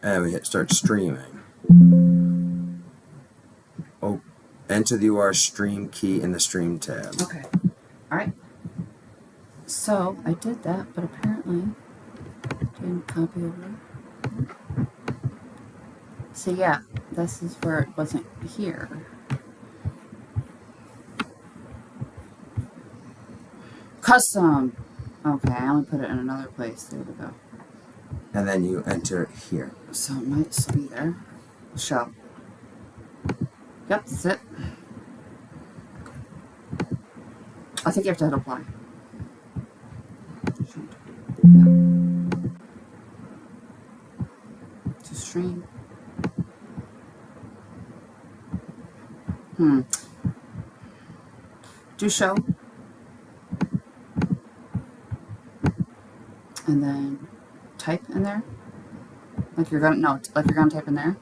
And we hit start streaming. Oh, enter the URL stream key in the stream tab. Okay. All right. So I did that, but apparently didn't copy over. So yeah, this is where it wasn't here. Custom. Okay, I only put it in another place. There we go. And then you enter it here. So it might still be there. Show. Yep, that's it. I think you have to hit apply. Yeah. To stream. Do show. And then type in there. Like you're gonna type in there.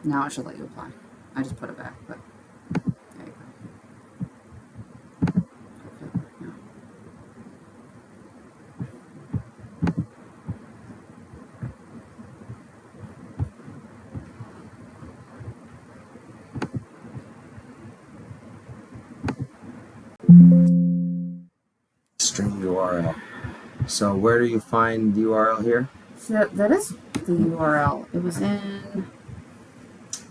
Now it should let you apply. I just put it back, but there you go. Okay, yeah. Stream URL. So where do you find the URL here? So that is the URL. It was in.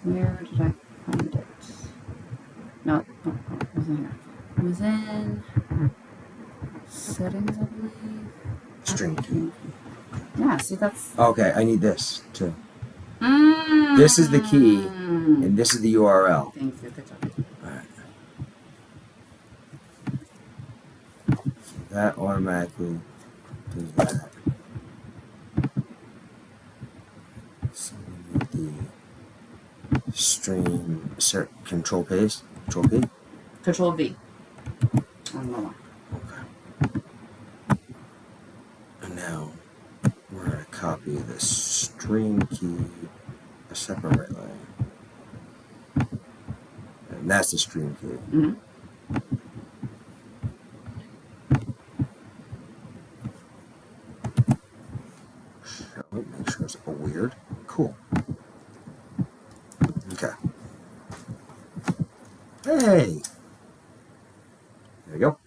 Where did I find it? No, it wasn't here. It was in settings, I believe. Stream key. Yeah, see that's. Okay, I need this too. This is the key, and this is the URL. Thank you. Good job. Alright. So that automatically does that. So we need the stream control paste. Control P. Control V. On the one. Okay. And now we're going to copy the stream key a separate right line. And that's the stream key. Mm-hmm. Make sure it's weird. Cool. Okay. Hey! There you go.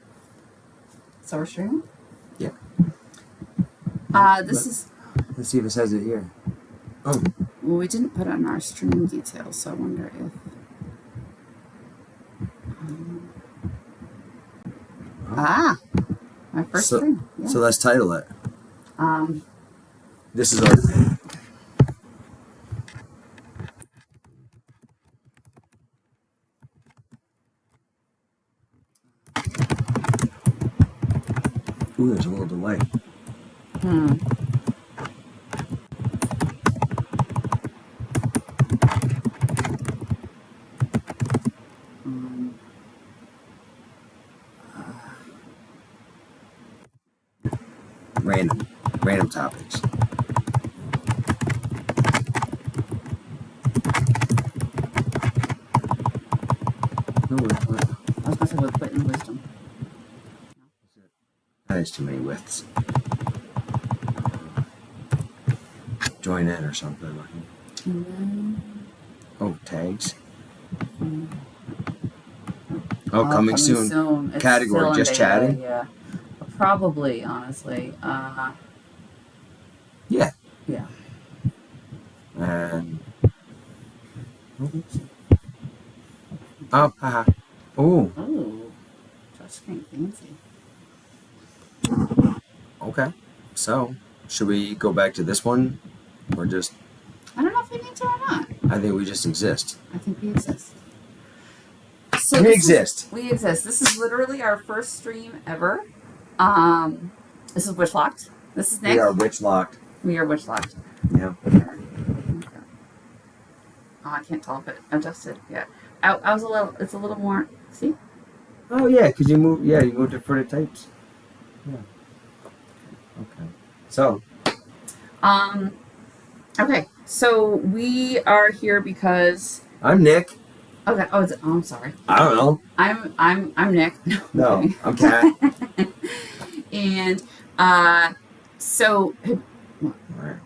So we're streaming? Yeah. This is. Let's see if it says it here. Oh. Well, we didn't put it in our stream details, so I wonder if. My first stream. Yeah. So let's title it. This is our. Ooh, there's a little delay. Random topics. No, I was going to say with wit and wisdom. that is too many widths. Join in or something. Oh, tags. Oh, coming soon. Category, just chatting? Yeah. Probably, honestly. Yeah. Yeah. And. Oh, haha. Oh. Oh. Touchscreen fancy. Okay. So, should we go back to this one? Or just. I don't know if we need to or not. I think we just exist. I think we exist. So we exist. We exist. This is literally our first stream ever. This is WitchLocked. This is Nick. We are WitchLocked. We are WitchLocked. Yeah. Okay. Oh, I can't tell if it adjusted yet. I was a little. It's a little more. See? Oh yeah, because you moved. Yeah, you moved it for the types. Yeah. Okay. So. Okay. So we are here because. I'm Nick. Okay. Oh, I'm sorry. I don't know. I'm Nick. No, I'm Kat. And so. Right.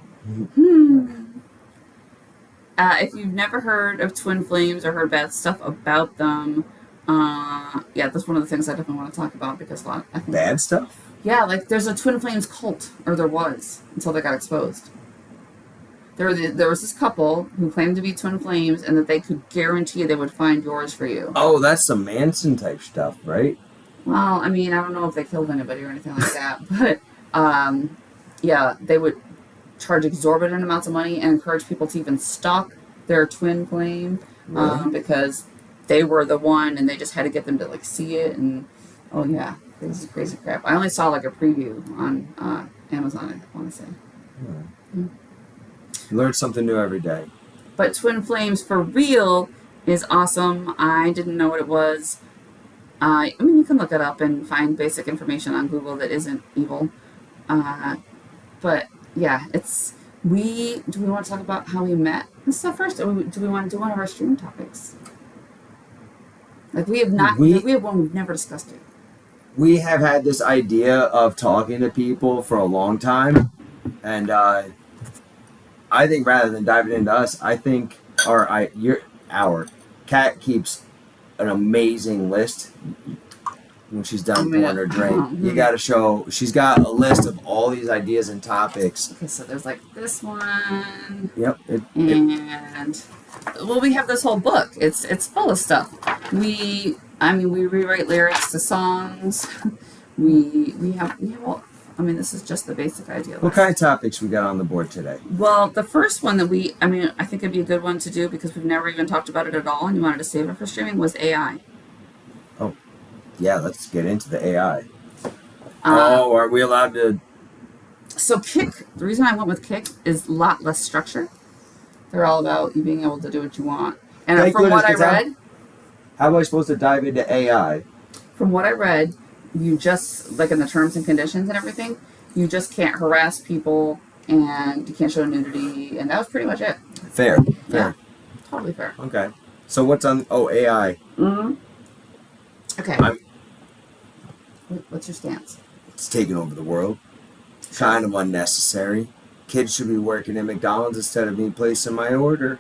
If you've never heard of twin flames or heard bad stuff about them, yeah, that's one of the things I definitely want to talk about because a lot, I think, Bad stuff? yeah, like there's a twin flames cult, or there was until they got exposed. There was this couple who claimed to be twin flames and that they could guarantee they would find yours for you. Oh, that's some Manson type stuff, right? Well, I mean, I don't know if they killed anybody or anything like that, but yeah, they would charge exorbitant amounts of money and encourage people to even stalk their twin flame Really? because they were the one and they just had to get them to like see it. And oh yeah, crazy, crazy crap. I only saw like a preview on Amazon, I want to say. Learn something new every day. But twin flames for real is awesome. I didn't know what it was. I mean, you can look it up and find basic information on Google that isn't evil. But yeah, do we want to talk about how we met and stuff first, or do we want to do one of our stream topics? Like we have not, we have one we've never discussed it. We have had this idea of talking to people for a long time, and I think rather than diving into us, I think our cat keeps an amazing list. When she's done pouring her drink, you got to show. She's got a list of all these ideas and topics. Okay, so there's like this one. Yep. Well, we have this whole book. It's full of stuff. We rewrite lyrics to songs. We have all. I mean, this is just the basic idea. What kind of topics we got on the board today? Well, the first one that I think it'd be a good one to do because we've never even talked about it at all, and you wanted to save it for streaming, was AI. Oh, yeah, let's get into the AI. Are we allowed to? So Kick, the reason I went with Kick is a lot less structure. They're all about you being able to do what you want. And from what I read... How am I supposed to dive into AI? From what I read, you just, like in the terms and conditions and everything, you just can't harass people and you can't show nudity, and that was pretty much it. Fair. Yeah, totally fair. Okay. So what's on... Oh, AI. Mm-hmm. Okay. What's your stance? It's taking over the world. Kind of unnecessary. Kids should be working at McDonald's instead of me placing my order.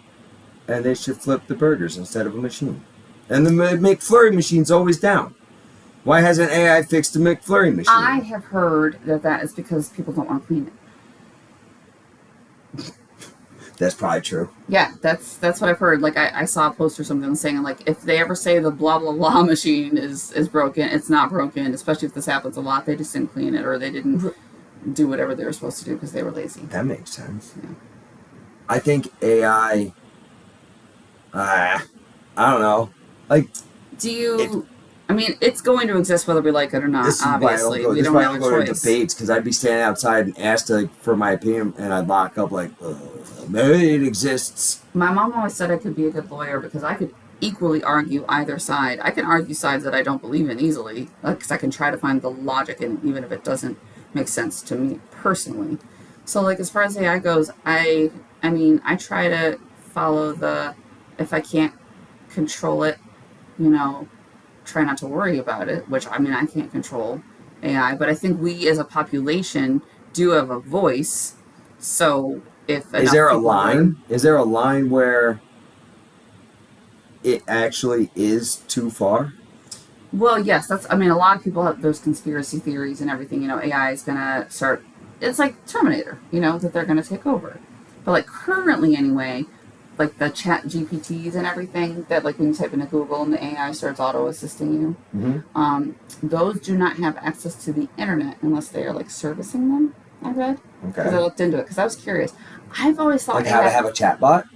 And they should flip the burgers instead of a machine. And the McFlurry machine's always down. Why hasn't AI fixed the McFlurry machine? I have heard that is because people don't want to clean it. That's probably true. Yeah, that's what I've heard. Like I saw a post or something saying like if they ever say the blah blah blah machine is broken, it's not broken. Especially if this happens a lot, they just didn't clean it or they didn't do whatever they were supposed to do because they were lazy. That makes sense. Yeah. I think AI. I don't know. Like, I mean, it's going to exist whether we like it or not. Obviously, we don't have a choice. To debates because I'd be standing outside and asked for my opinion, and I'd lock up like, maybe it exists. My mom always said I could be a good lawyer because I could equally argue either side. I can argue sides that I don't believe in easily because I can try to find the logic in it, even if it doesn't make sense to me personally. So, like as far as AI goes, I mean, I try to follow if I can't control it, try not to worry about it, which I mean, I can't control AI, but I think we as a population do have a voice. So if is there a line? Is there a line where it actually is too far? Well, yes, a lot of people have those conspiracy theories and everything, AI is going to start, it's like Terminator, that they're going to take over. But like currently anyway, like the chat GPTs and everything that like when you type into Google and the AI starts auto assisting you, those do not have access to the internet unless they are like servicing them. I read because I looked into it because I was curious. I've always thought like how to have a chatbot.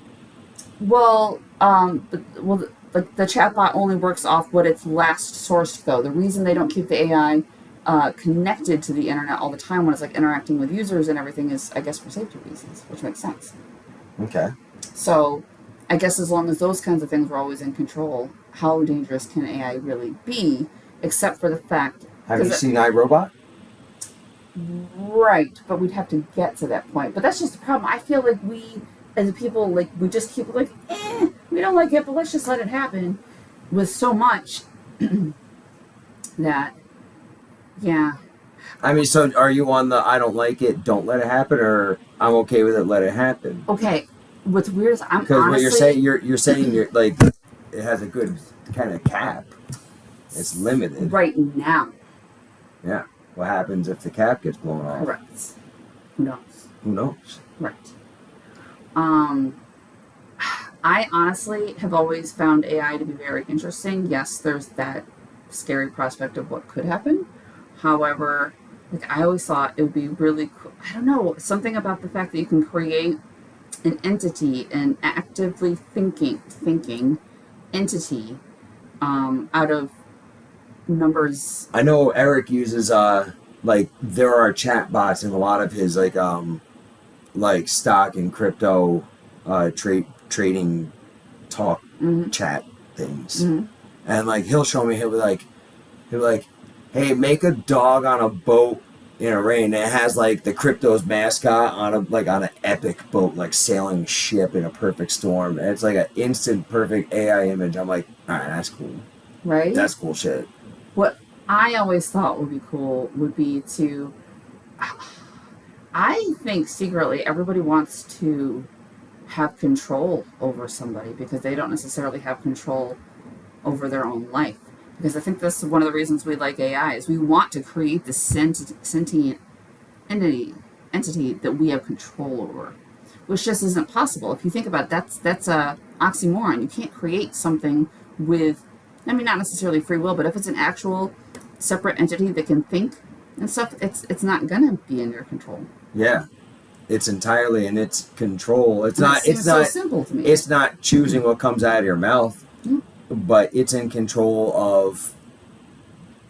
Well, the chatbot only works off what it's last sourced though. The reason they don't keep the AI connected to the internet all the time when it's like interacting with users and everything is, I guess, for safety reasons, which makes sense. Okay. So, I guess as long as those kinds of things were always in control, how dangerous can AI really be? Except for the fact... Have you seen iRobot? Right, but we'd have to get to that point. But that's just the problem. I feel like we, as people, like, we just keep like, we don't like it, but let's just let it happen with so much that, yeah. I mean, so are you on the I don't like it, don't let it happen, or I'm okay with it. Let it happen. Okay. What's weird is I'm Because what honestly you're saying you're like it has a good kind of cap. It's limited. right now. Yeah. What happens if the cap gets blown off? Correct. Who knows? Who knows? Right. Um, I honestly have always found AI to be very interesting. Yes, there's that scary prospect of what could happen. However, like I always thought it would be really cool. I don't know, something about the fact that you can create an entity, an actively thinking entity out of numbers. I know Eric uses like there are chat bots in a lot of his like stock and crypto trading talk Mm-hmm, chat things. mm-hmm. And like he'll show me he'll be like, hey, make a dog on a boat in a rain. And it has like the crypto's mascot on on an epic boat, like sailing ship in a perfect storm. And it's like an instant perfect AI image. I'm like, all right, that's cool. Right? That's cool shit. What I always thought would be cool would be to. I think secretly everybody wants to have control over somebody because they don't necessarily have control over their own life. Because I think that's one of the reasons we like AI is we want to create this sentient entity that we have control over, which just isn't possible. If you think about it, that's a oxymoron. You can't create something with, I mean, not necessarily free will, but if it's an actual separate entity that can think and stuff, it's not gonna be in your control. Yeah. It's entirely in its control. It's And not it seems it's so not simple to me. it's not choosing what comes out of your mouth, but it's in control of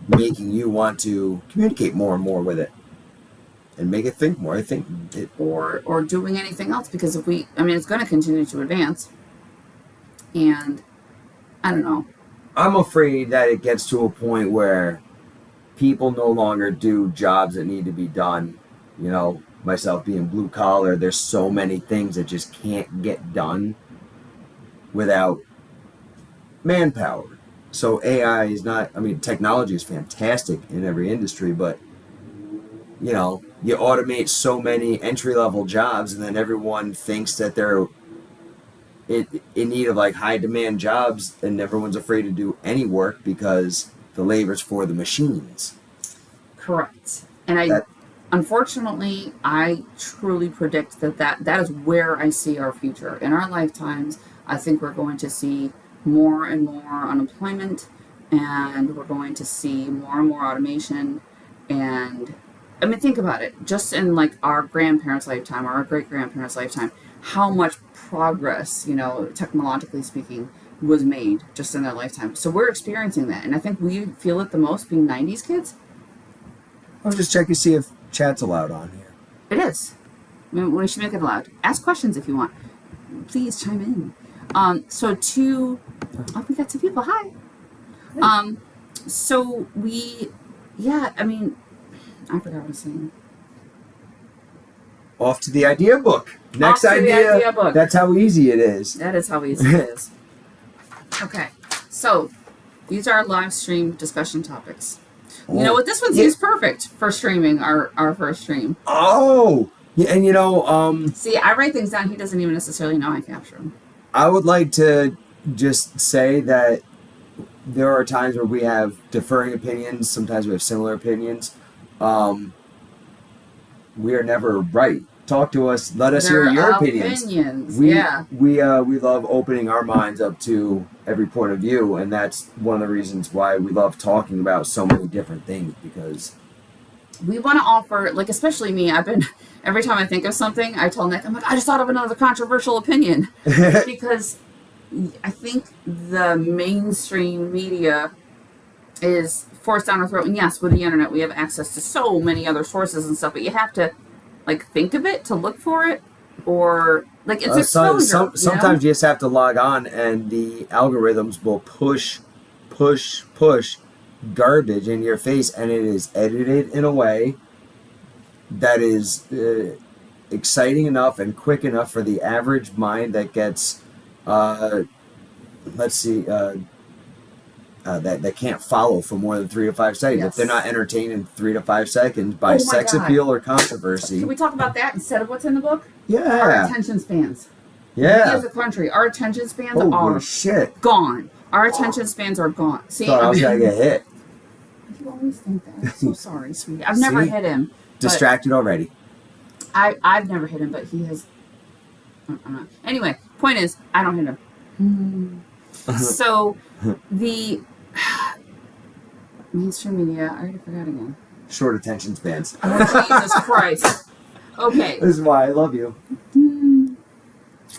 making you want to communicate more and more with it and make it think more. I think it or doing anything else because if we, I mean, it's going to continue to advance, and I don't know. I'm afraid that it gets to a point where people no longer do jobs that need to be done. You know, myself being blue collar, there's so many things that just can't get done without manpower. So AI is not, I mean, technology is fantastic in every industry, but you know, you automate so many entry level jobs and then everyone thinks that they're in need of like high demand jobs and everyone's afraid to do any work because the labor's for the machines. Correct. And That unfortunately, I truly predict that is where I see our future. In our lifetimes, I think we're going to see more and more unemployment, and we're going to see more and more automation. And I mean, think about it. Just in like our grandparents' lifetime or our great grandparents' lifetime, how much progress, technologically speaking, was made just in their lifetime. So we're experiencing that, and I think we feel it the most being '90s kids. I'll just check to see if chat's allowed on here. It is. We should make it allowed. Ask questions if you want. Please chime in. Oh, we got two people. Hi. I mean, I forgot what I was saying. Off to the idea book. Next Off to the idea book. That's how easy it is. That is how easy it is. Okay, so these are live stream discussion topics. You know what? This one seems perfect for streaming our first stream. Oh, yeah, and See, I write things down. He doesn't even necessarily know I capture them. I would like to just say that there are times where we have differing opinions. Sometimes we have similar opinions. We are never right. Talk to us. Let us hear your opinions. We love opening our minds up to every point of view, and that's one of the reasons why we love talking about so many different things, because we want to offer, like, especially me, every time I think of something, I tell Nick, I'm like, I just thought of another controversial opinion. Because I think the mainstream media is forced down our throat. And yes, with the internet, we have access to so many other sources and stuff, but you have to, like, think of it to look for it, or, like, it's exposure. Sometimes you just have to log on, and the algorithms will push garbage in your face, and it is edited in a way that is exciting enough and quick enough for the average mind that gets I that can't follow for more than 3 to 5 seconds. Yes. If they're not entertained in 3 to 5 seconds by Oh my sex God. appeal or controversy. Can we talk about that instead of what's in the book? Yeah. Our attention spans. Yeah. We as a country, our attention spans Holy are shit. gone. Our attention spans are gone. See, Thought I was going to get hit. You always think that. I'm so sorry, sweetie. I've never hit him. Distracted already. I've never hit him, but he has. I'm not. Anyway, point is, I don't hit him. So, the mainstream media, I already forgot again. Short attention spans. Oh, Jesus Christ. Okay. This is why I love you.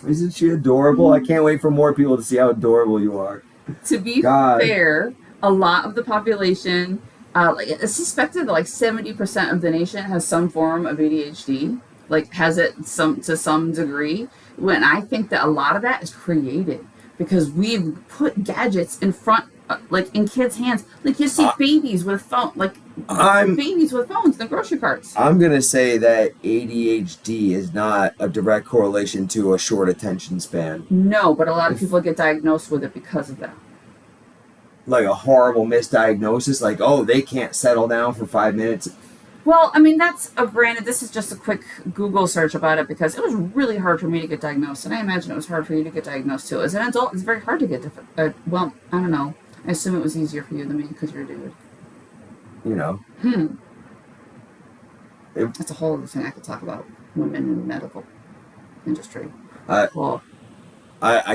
Isn't she adorable? I can't wait for more people to see how adorable you are. To be fair, a lot of the population, it's suspected that like 70% of the nation has some form of ADHD, like has it to some degree. When I think that a lot of that is created because we've put gadgets in front, like in kids' hands. Like you see babies with babies with phones in the grocery carts. I'm gonna say that ADHD is not a direct correlation to a short attention span. No, but a lot of people get diagnosed with it because of that. Like a horrible misdiagnosis, like, oh, they can't settle down for 5 minutes. Well, I mean, that's granted, this is just a quick Google search about it because it was really hard for me to get diagnosed, and I imagine it was hard for you to get diagnosed too. As an adult, it's very hard to get well, I don't know. I assume it was easier for you than me because you're a dude. You know. That's a whole other thing I could talk about. Women in the medical industry. I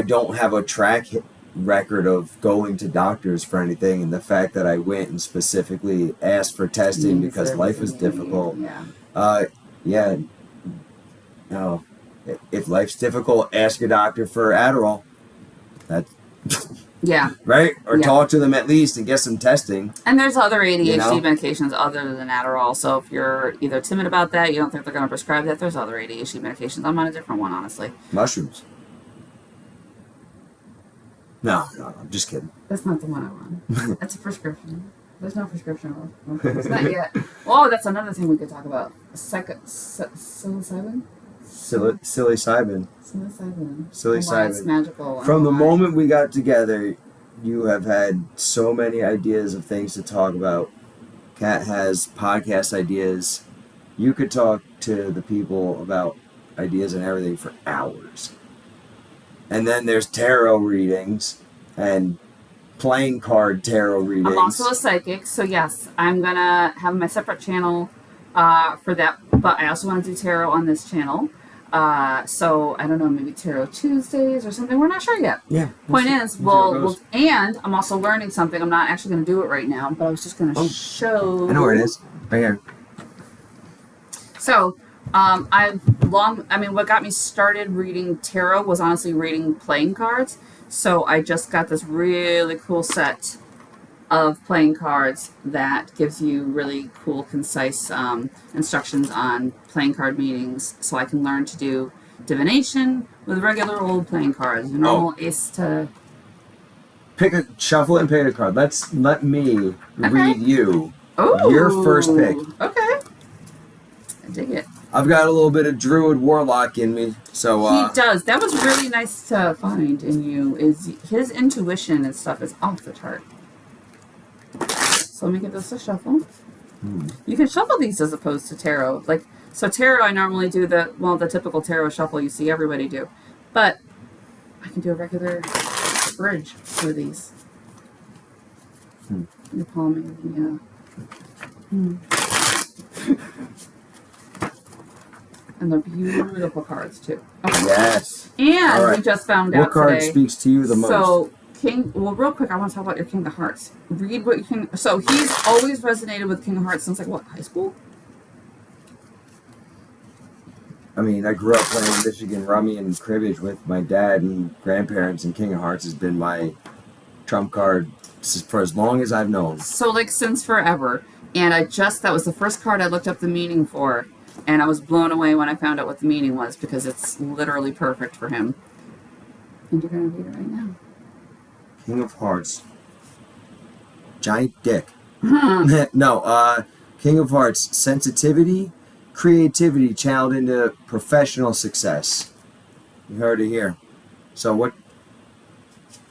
don't have a track record of going to doctors for anything, and the fact that I went and specifically asked for testing because life is difficult. Yeah. No. If life's difficult, ask your doctor for Adderall. That's yeah. Right? Or talk to them at least and get some testing. And there's other ADHD medications other than Adderall. So if you're either timid about that, you don't think they're going to prescribe that, there's other ADHD medications. I'm on a different one, honestly. Mushrooms. No, I'm just kidding. That's not the one I'm on. That's a prescription. There's no prescription. It's not yet. Oh, that's another thing we could talk about. Psilocybin? Psilocybin. Why it's magical. From the moment we got together, you have had so many ideas of things to talk about. Kat has podcast ideas. You could talk to the people about ideas and everything for hours. And then there's tarot readings and playing card tarot readings. I'm also a psychic, so yes, I'm going to have my separate channel for that. But I also want to do tarot on this channel. So I don't know, maybe Tarot Tuesdays or something. We're not sure yet. Yeah. Point is, and I'm also learning something. I'm not actually going to do it right now, but I was just going to show. I know where it is. Right here. So, what got me started reading tarot was honestly reading playing cards. So I just got this really cool set of playing cards that gives you really cool, concise instructions on playing card meanings, so I can learn to do divination with regular old playing cards. Normal ace to shuffle and pick a card. Let me read you your first pick. Okay, I dig it. I've got a little bit of Druid Warlock in me, so he does. That was really nice to find in you. Is his intuition and stuff is off the chart. So let me give this a shuffle. You can shuffle these as opposed to tarot. So tarot, I normally do the typical tarot shuffle you see everybody do. But I can do a regular bridge for these. You're palming, And they're beautiful cards, too. Okay. Yes. And we just found out what card today, speaks to you the most? So, real quick, I want to talk about your King of Hearts. Read what your King... So, he's always resonated with King of Hearts since, high school? I mean, I grew up playing Michigan Rummy and Cribbage with my dad and grandparents, and King of Hearts has been my trump card for as long as I've known. So, since forever. And that was the first card I looked up the meaning for. And I was blown away when I found out what the meaning was, because it's literally perfect for him. And you're going to read it right now. King of Hearts. Giant dick. No, King of Hearts. Sensitivity, creativity channeled into professional success. You heard it here. So what...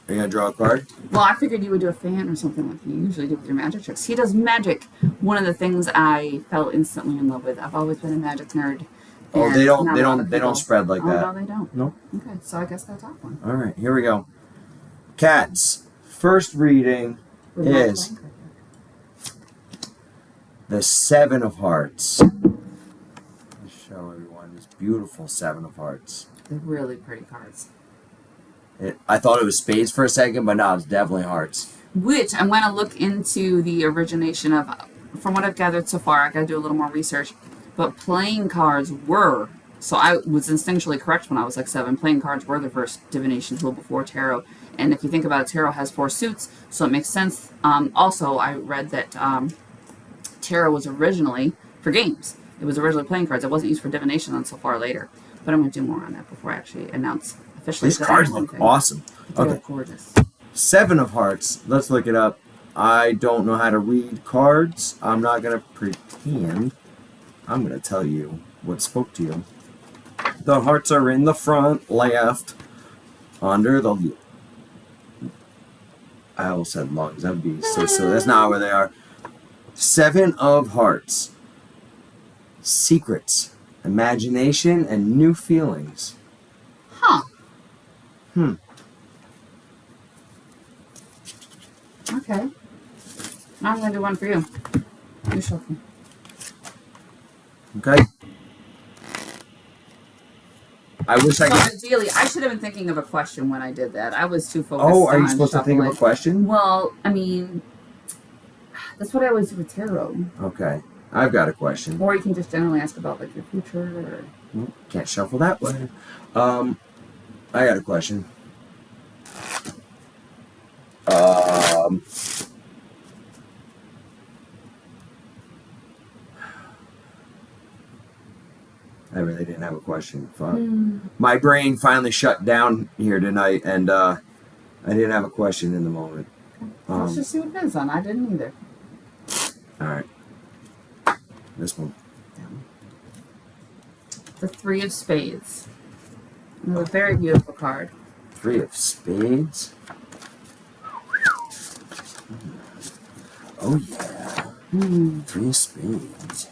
Are you gonna draw a card? Well, I figured you would do a fan or something like you usually do with your magic tricks. He does magic. One of the things I fell instantly in love with. I've always been a magic nerd. Oh, they don't spread like that. No, they don't. No. Okay, so I guess that's top one. All right, here we go. Cats. First reading is the Seven of Hearts. Let's show everyone this beautiful Seven of Hearts. They're really pretty cards. I thought it was spades for a second, but no, it's definitely hearts. Which I'm going to look into the origination of. From what I've gathered so far, I got to do a little more research. But playing cards were, so I was instinctually correct when I was like 7. Playing cards were the first divination tool before tarot. And if you think about it, tarot has 4 suits, so it makes sense. Also, I read that tarot was originally for games. It was originally playing cards. It wasn't used for divination until far later. But I'm going to do more on that before I actually announce officially. These cards look awesome. They're gorgeous. Seven of Hearts. Let's look it up. I don't know how to read cards. I'm not going to pretend. I'm going to tell you what spoke to you. The hearts are in the front left under the... I almost said lungs. That would be so silly. That's not where they are. Seven of Hearts. Secrets, imagination, and new feelings. Huh. Hmm. Okay. Now I'm going to do one for you. You shuffle. Okay. I wish I could... Ideally, I should have been thinking of a question when I did that. I was too focused on Oh, are you supposed to think of a question? Well, I mean, that's what I always do with tarot. Okay. I've got a question. Or you can just generally ask about, like, your future or... Can't shuffle that way. I got a question. I really didn't have a question. Fuck. My brain finally shut down here tonight, and I didn't have a question in the moment. Let's just see what it is on. I didn't either. All right. This one. The Three of Spades. Another very beautiful card. Three of Spades. Oh, yeah. Three of Spades.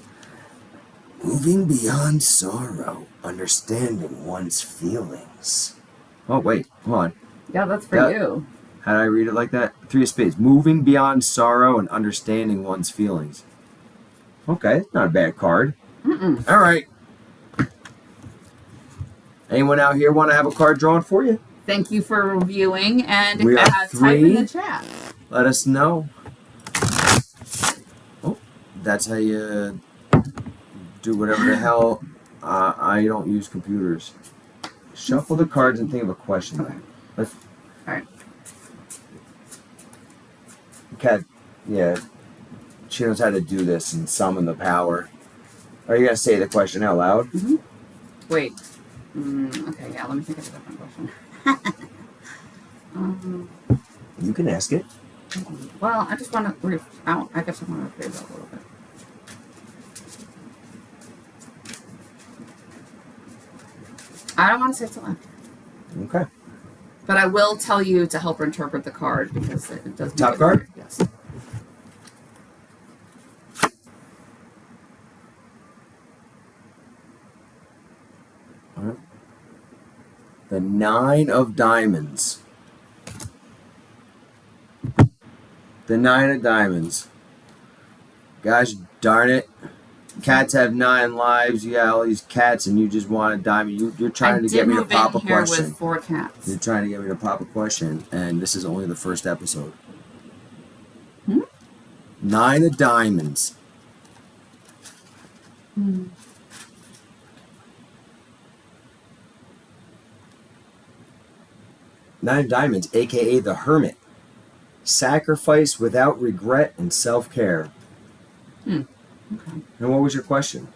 Moving beyond sorrow, understanding one's feelings. Oh, wait. Hold on. Yeah, that's for you. How did I read it like that? Three of Spades. Moving beyond sorrow and understanding one's feelings. Okay, not a bad card. All right. Anyone out here want to have a card drawn for you? Thanh you for reviewing, and We are type in the chat. Let us know. Oh, that's how you do whatever the hell. I don't use computers. Shuffle the cards and think of a question. Okay. Let's. All right. Cat, yeah. She knows how to do this and summon the power. Are you gonna say the question out loud? Wait. Okay, yeah, let me think of a different question. You can ask it. Well, I just want to I guess I want to rephrase that a little bit. I don't want to say it's a lie. Okay. But I will tell you to help her interpret the card because it does. Top card? Yes. All right. The Nine of Diamonds. The Nine of Diamonds. Gosh darn it. Cats have 9 lives. You got all these cats and you just want a diamond. You're trying to get me to pop a question. I did move in here with 4 cats. You're trying to get me to pop a question, and this is only the first episode. 9 of Diamonds. Nine of Diamonds, a.k.a. the Hermit. Sacrifice without regret and self-care. Okay. And what was your question?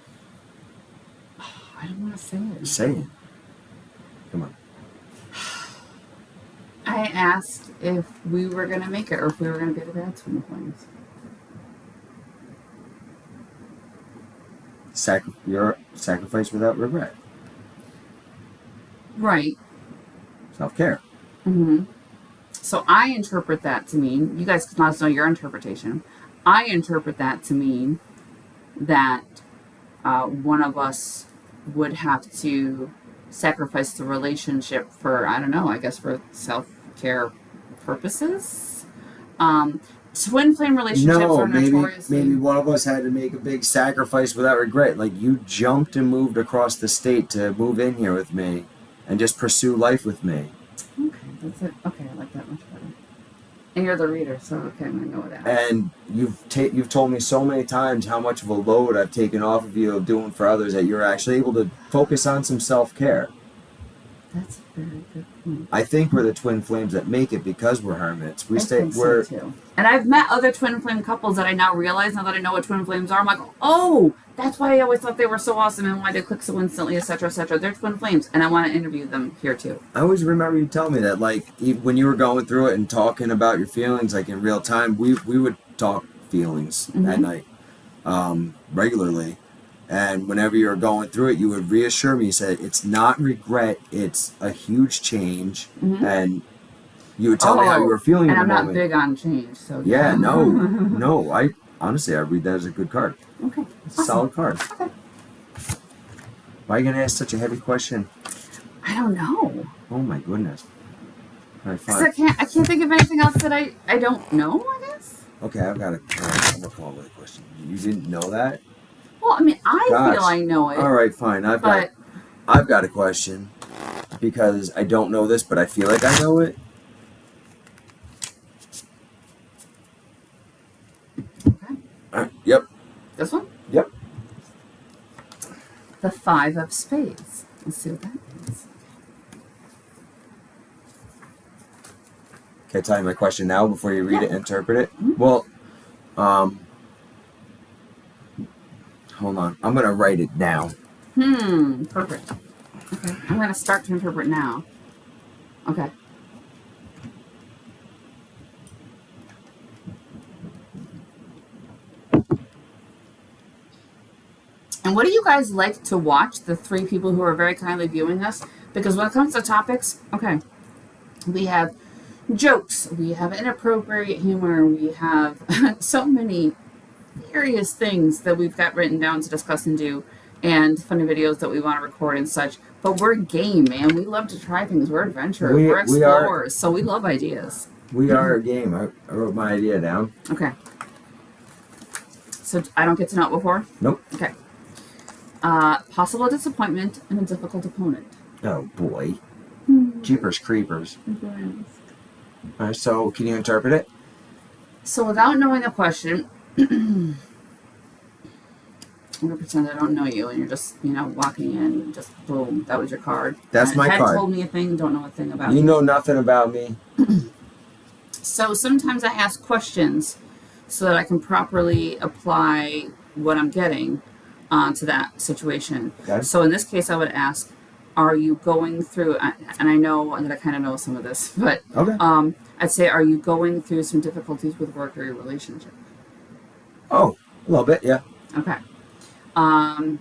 I don't want to say it. Say it. Come on. I asked if we were going to make it or if we were going to be the bad twin flames. Sacrifice without regret. Right. Self-care. So I interpret that to mean, you guys can let us know your interpretation. I interpret that to mean that one of us would have to sacrifice the relationship for, I don't know, I guess for self-care purposes. Twin flame relationships No, are notoriously... maybe one of us had to make a big sacrifice without regret. Like you jumped and moved across the state to move in here with me and just pursue life with me. Okay, that's it. Okay, I like that much better. And you're the reader, so okay, I'm gonna go with that. And you've told me so many times how much of a load I've taken off of you of doing for others that you're actually able to focus on some self-care. That's a very good point. I think we're the twin flames that make it because we're hermits. I think so too. And I've met other twin flame couples that I now realize, now that I know what twin flames are, I'm like, oh, that's why I always thought they were so awesome and why they click so instantly, etc., etc. They're twin flames, and I want to interview them here too. I always remember you telling me that, like, when you were going through it and talking about your feelings, like in real time, we would talk feelings at night regularly. And whenever you were going through it, you would reassure me. You said, it's not regret, it's a huge change. And you would tell me how you were feeling in the moment. And I'm not big on change, so... Yeah, no. I honestly, I read that as a good card. Okay. It's a solid card. Okay. Why are you going to ask such a heavy question? I don't know. Oh, my goodness. All right, Because fine. I can't think of anything else that I don't know, I guess. Okay, I've got I'm going to come up with a question. You didn't know that? Well, I mean, I feel I know it. All right, fine. I've got a question because I don't know this, but I feel like I know it. Okay. Yep. This one? Yep. The 5 of Spades. Let's see what that means. Can I tell you my question now before you read it and interpret it? Mm-hmm. Well, hold on. I'm going to write it down. Perfect. Okay. I'm going to start to interpret now. Okay. And what do you guys like to watch, the 3 people who are very kindly viewing us? Because when it comes to topics, okay, we have jokes, we have inappropriate humor, we have so many various things that we've got written down to discuss and do, and funny videos that we want to record and such. But we're game, man. We love to try things. We're adventurers. We're explorers. So we love ideas. We are a game. I wrote my idea down. Okay. So I don't get to know it before? Nope. Okay. Possible disappointment and a difficult opponent. Oh, boy. Jeepers creepers. All right, so can you interpret it? So without knowing the question, I'm going to pretend I don't know you, and you're just, walking in, and just boom, that was your card. That's my card. Head told me a thing, don't know a thing about you. You know nothing about me. So sometimes I ask questions so that I can properly apply what I'm getting to that situation. Okay. So in this case, I would ask, are you going through, and I know that I kind of know some of this, but okay. I'd say, are you going through some difficulties with work or your relationship? Oh, a little bit, yeah. Okay. And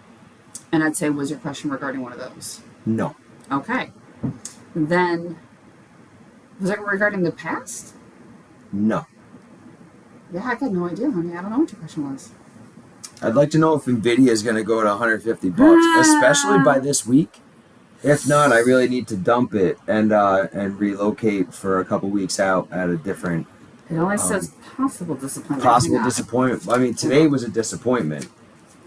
I'd say, was your question regarding one of those? No. Okay. Then, was it regarding the past? No. Yeah, I got no idea, honey. I don't know what your question was. I'd like to know if NVIDIA is going to go to $150, especially by this week. If not, I really need to dump it and relocate for a couple weeks out at a different... It only says possible disappointment. Possible disappointment. I mean, today was a disappointment.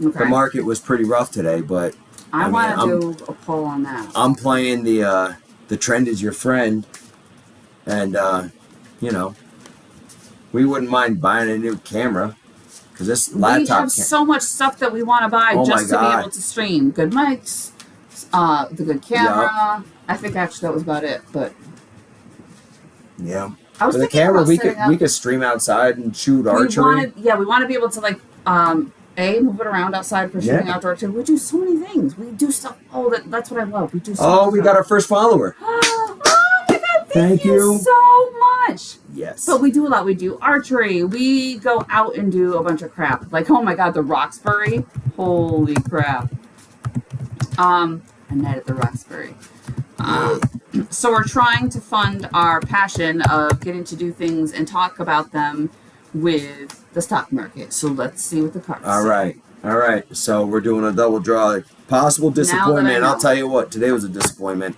Okay. The market was pretty rough today, but... I want to do a poll on that. I'm playing the trend is your friend, and, we wouldn't mind buying a new camera. Because this laptop... We have so much stuff that we want to buy just to be able to stream. Good mics, the good camera. Yep. I think actually that was about it, but... Yeah. With the camera, we could stream outside and shoot archery. We want to be able to, like, move it around outside for shooting outdoor archery. We do so many things. We do stuff. Oh, that's what I love. We do so much we got our first follower. Oh, my God. Thank you so much. Yes. But we do a lot. We do archery. We go out and do a bunch of crap. Like, oh, my God, the Roxbury. Holy crap. A night at the Roxbury. So we're trying to fund our passion of getting to do things and talk about them with the stock market. So let's see what the cards say. All right. So we're doing a double draw. Possible disappointment. And I'll tell you what, today was a disappointment.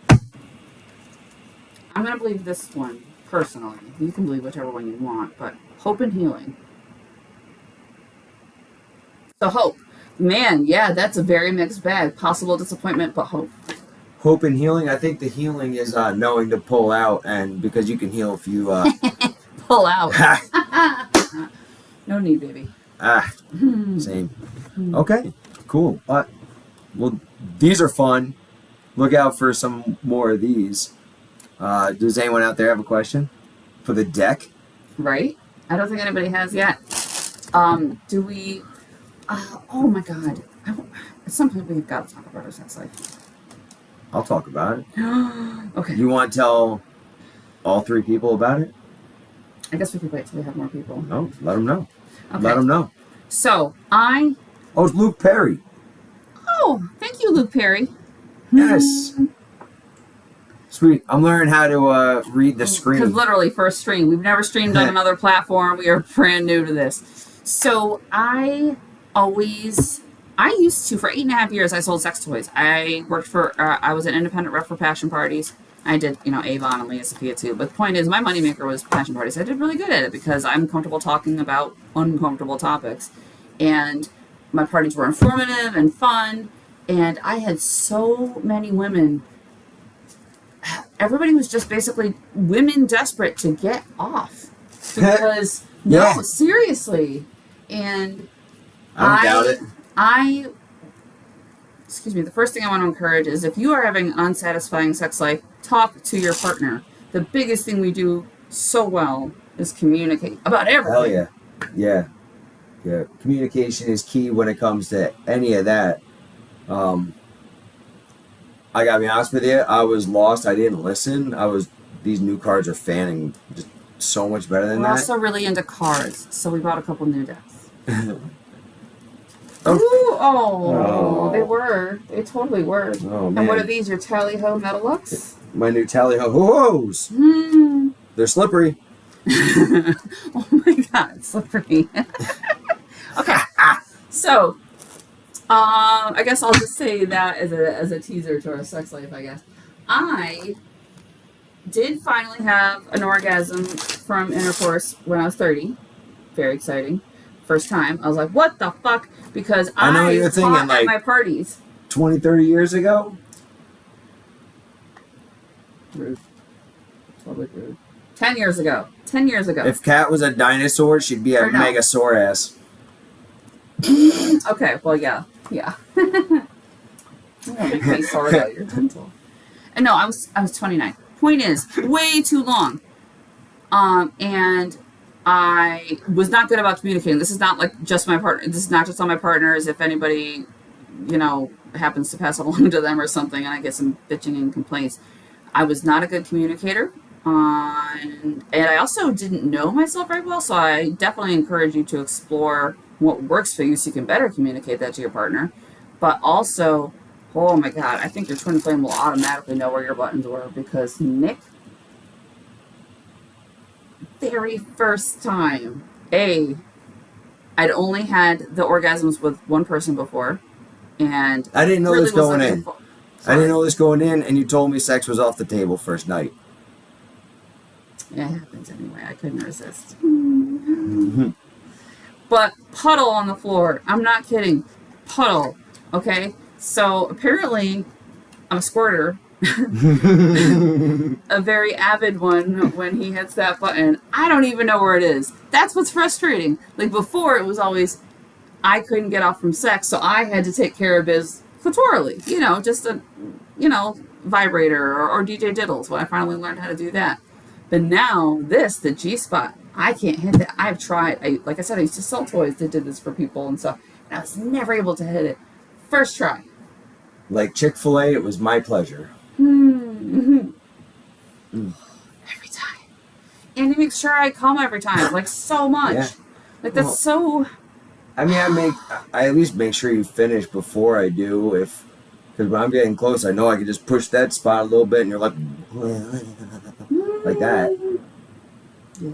I'm going to believe this one, personally. You can believe whichever one you want, but hope and healing. So hope. Man, yeah, that's a very mixed bag. Possible disappointment, but hope. Hope and healing. I think the healing is knowing to pull out, and because you can heal if you... pull out. No need, baby. Same. Okay, cool. Well, these are fun. Look out for some more of these. Does anyone out there have a question for the deck? Right? I don't think anybody has yet. Do we... oh my god. At some point we've got to talk about our sex life. I'll talk about it. Okay. You want to tell all 3 people about it? I guess we could wait till we have more people. No, let them know. Okay. Let them know. So, Oh, it's Luke Perry. Oh, thank you, Luke Perry. Yes. Sweet. I'm learning how to read the screen. Because literally, first stream. We've never streamed on another platform. We are brand new to this. So I used to, for 8.5 years, I sold sex toys. I worked for, I was an independent rep for passion parties. I did, Avon and Leah Sophia too. But the point is, my moneymaker was passion parties. I did really good at it because I'm comfortable talking about uncomfortable topics. And my parties were informative and fun. And I had so many women. Everybody was just basically women desperate to get off. Because, yeah. No, seriously. And I don't doubt it. The first thing I want to encourage is if you are having an unsatisfying sex life, talk to your partner. The biggest thing we do so well is communicate about everything. Hell yeah. Yeah. Yeah. Communication is key when it comes to any of that. I gotta be honest with you, I was lost. I didn't listen. These new cards are fanning just so much better than that. We're also really into cards, so we bought a couple new decks. Oh. Ooh, oh, they were. They totally were. Oh, man. And what are these? Your Tally-Ho Metalux? My new Tally-Ho-Hos. They're slippery. Oh my god, slippery. Okay, so I guess I'll just say that as a teaser to our sex life, I guess. I did finally have an orgasm from intercourse when I was 30. Very exciting. First time. I was like, what the fuck? Because I know you're thinking at like my parties. 20, 30 years ago? Rude. Totally rude. 10 years ago. 10 years ago. If Kat was a dinosaur, she'd be a Megasaurus. Okay, well, yeah. Yeah. You won't make me sorry about your dental. And no, I was 29. Point is, way too long. And I was not good about communicating. This is not like just my partner. This is not just on my partners. If anybody, happens to pass along to them or something, and I get some bitching and complaints, I was not a good communicator. And I also didn't know myself very well, so I definitely encourage you to explore what works for you so you can better communicate that to your partner. But also, oh my god, I think your twin flame will automatically know where your buttons were, because Nick, very first time, I'd only had the orgasms with one person before, and I didn't know this going in. I didn't know this going in, and you told me sex was off the table first night. Yeah, it happens anyway. I couldn't resist. Mm-hmm. But puddle on the floor. I'm not kidding. Puddle. Okay? So apparently, I'm a squirter. A very avid one when he hits that button. I don't even know where it is. That's what's frustrating. Like before, it was always, I couldn't get off from sex, so I had to take care of biz clitorally. Just a, vibrator or DJ diddles when I finally learned how to do that. But now, the G-spot, I can't hit that. I've tried. Like I said, I used to sell toys that did this for people and stuff. And I was never able to hit it. First try. Like Chick-fil-A, it was my pleasure. Mm-hmm. Every time. And he makes sure I come every time. Like, so much. Yeah. Like, that's so... I mean, I at least make sure you finish before I do, because Because when I'm getting close, I know I can just push that spot a little bit, and you're like that. Yeah.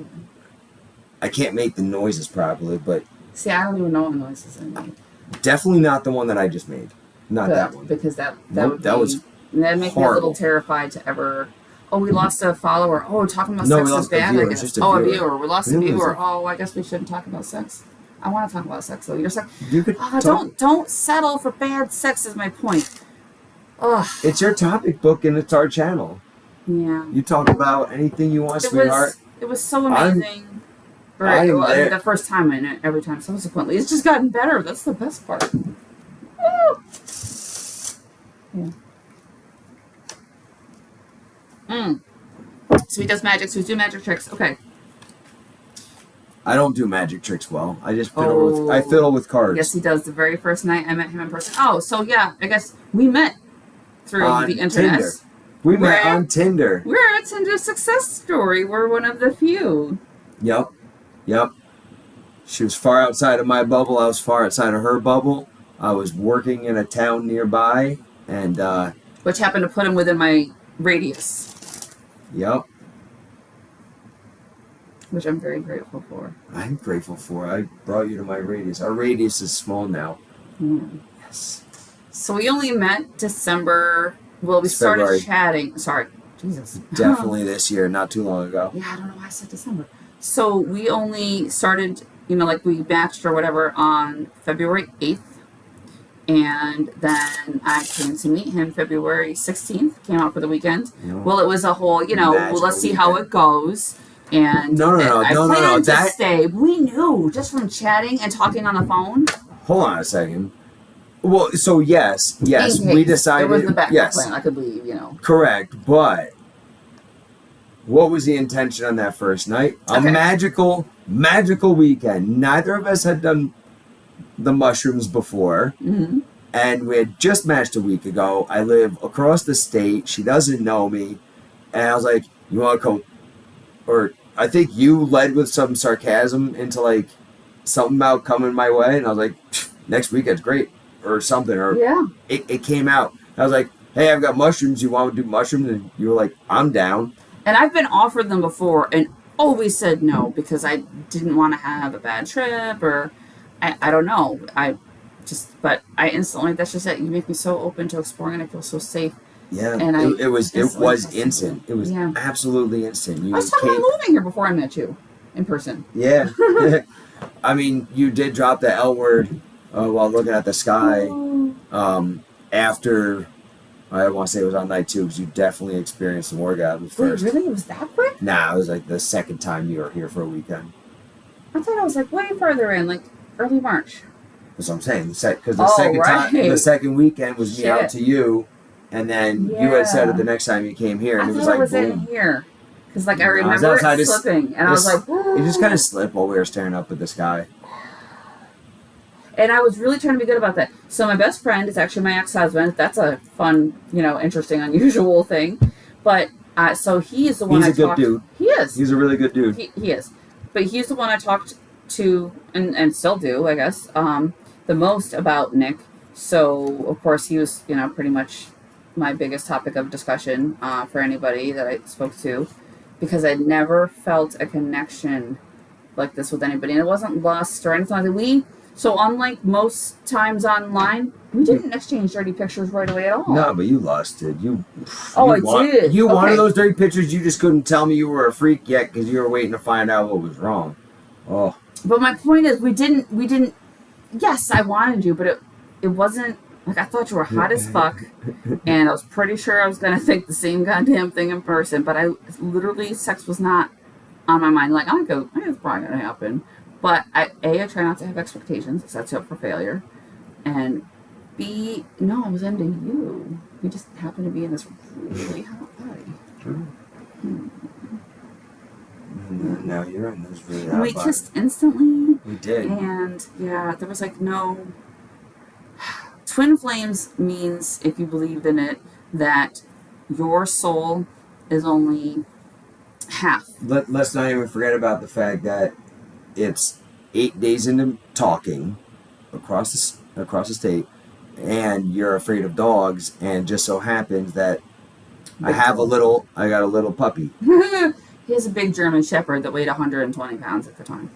I can't make the noises properly, but See, I don't even know what noises I made. definitely not the one that I just made. Not Good, that one. because that Nope, would that be, was that'd make me a horrible. little terrified to ever. Oh, we lost a follower. Oh, talking about No, sex we is lost a bad. viewer. I It's guess. just a A viewer. viewer. We lost We a didn't lose viewer. it. Oh, I guess we shouldn't talk about sex. I want to talk about sex though. You're just like, You could don't settle for bad sex. Is my point. Ugh. It's your topic book, and it's our channel. Yeah. You talk about anything you want, sweetheart. It was so amazing. I'm there. The first time and every time subsequently, it's just gotten better. That's the best part. Woo! Yeah. So he does magic. So he's doing magic tricks. Okay. I don't do magic tricks well. I just fiddle with cards. Yes, he does. The very first night I met him in person. Oh, so yeah, I guess we met through On the internet. Tinder. We met on Tinder. We're a Tinder success story. We're one of the few. Yep. She was far outside of my bubble. I was far outside of her bubble. I was working in a town nearby, and which happened to put him within my radius. Yep. Which I'm very grateful for. I'm grateful for. I brought you to my radius. Our radius is small now. Yeah. Yes. So we only met December. Well, we started February. chatting. Sorry. Jesus. Definitely this year, not too long ago. Yeah, I don't know why I said December. So we only started, like we matched or whatever on February 8th. And then I came to meet him February 16th. Came out for the weekend. Yeah. Well, it was a whole, well, let's see how it goes. And No. I planned to stay. We knew just from chatting and talking on the phone. Hold on a second. Well, so yes, we decided. It was the backup yes, plan. I could leave, Correct, but what was the intention on that first night? A magical weekend. Neither of us had done the mushrooms before, and we had just matched a week ago. I live across the state. She doesn't know me, and I was like, "You want to come?" Or I think you led with some sarcasm into like something about coming my way, and I was like, "Next weekend's great," or something. Or it came out. I was like, "Hey, I've got mushrooms. You want to do mushrooms?" And you were like, "I'm down." And I've been offered them before and always said no because I didn't want to have a bad trip or I don't know. But I instantly, that's just it. You make me so open to exploring and I feel so safe. Yeah, and it was instant. It was absolutely instant. I was talking about moving here before I met you in person. Yeah. I mean, you did drop the L word while looking at the sky after, I want to say it was on night 2 because you definitely experienced some orgasms first. Wait, really? It was that quick? Nah, it was like the second time you were here for a weekend. I thought I was like way farther in, like early March. That's what I'm saying. Because the second weekend was me out to you, and then you had said it the next time you came here, and it was like, boom. in here. Because like I remember it slipping, and I was like, it just kind of slipped while we were staring up at the sky. And I was really trying to be good about that. So my best friend is actually my ex-husband. That's a fun, interesting, unusual thing. But so he is the one I talked to. He's a good dude. He is. He's a really good dude. He is. But he's the one I talked to, and still do, I guess, the most about Nick. So, of course, he was, pretty much my biggest topic of discussion for anybody that I spoke to. Because I'd never felt a connection like this with anybody. And it wasn't lust or anything like that. So unlike most times online, we didn't exchange dirty pictures right away at all. No, but you lusted. I did. You wanted those dirty pictures. You just couldn't tell me you were a freak yet because you were waiting to find out what was wrong. Oh. But my point is, we didn't. Yes, I wanted you, but it wasn't like I thought you were hot as fuck, and I was pretty sure I was gonna think the same goddamn thing in person. But I literally, sex was not on my mind. Like I think it's probably gonna happen. But I try not to have expectations. It sets you up for failure. And B, no, I was into you. You just happened to be in this really hot body. True. Now you're in this really hot body. And we kissed instantly. We did. And yeah, there was like no... Twin flames means, if you believed in it, that your soul is only half. Let's not even forget about the fact that it's 8 days into talking across the state. and you're afraid of dogs, and just so happens that I Big got dog. a little puppy. He has a big German Shepherd that weighed 120 pounds at the time.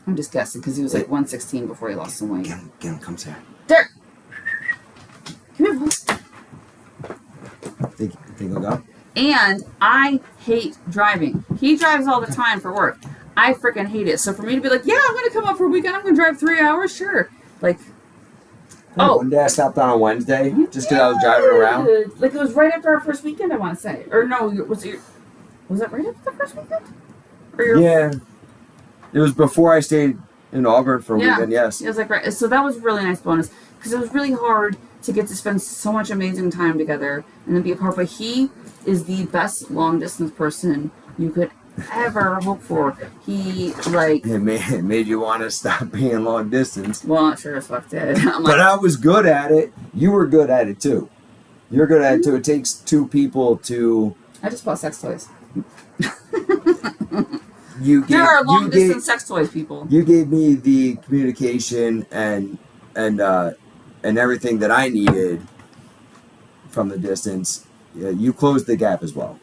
I'm just guessing because he was like 116 before he lost some weight. Get him, come here. There! Come here, boy. Think he'll go? And I hate driving. He drives all the time for work. I freaking hate it. So for me to be like, yeah, I'm going to come up for a weekend. I'm going to drive 3 hours. Sure. Like, One day I stopped on a Wednesday just because I was driving around. Like it was right after our first weekend, I want to say. Or no, was that right after the first weekend? Yeah. It was before I stayed in Auburn for a weekend, yes. It was like right. So that was a really nice bonus because it was really hard to get to spend so much amazing time together and then be apart. But he is the best long distance person you could ever hope for. He like it made you want to stop being long distance. Well, it sure as fuck did. But I was good at it. You were good at it too. You're good at it too. It takes two people to. I just bought sex toys. There are long distance sex toys, people. You gave me the communication and everything that I needed from the distance. You closed the gap as well.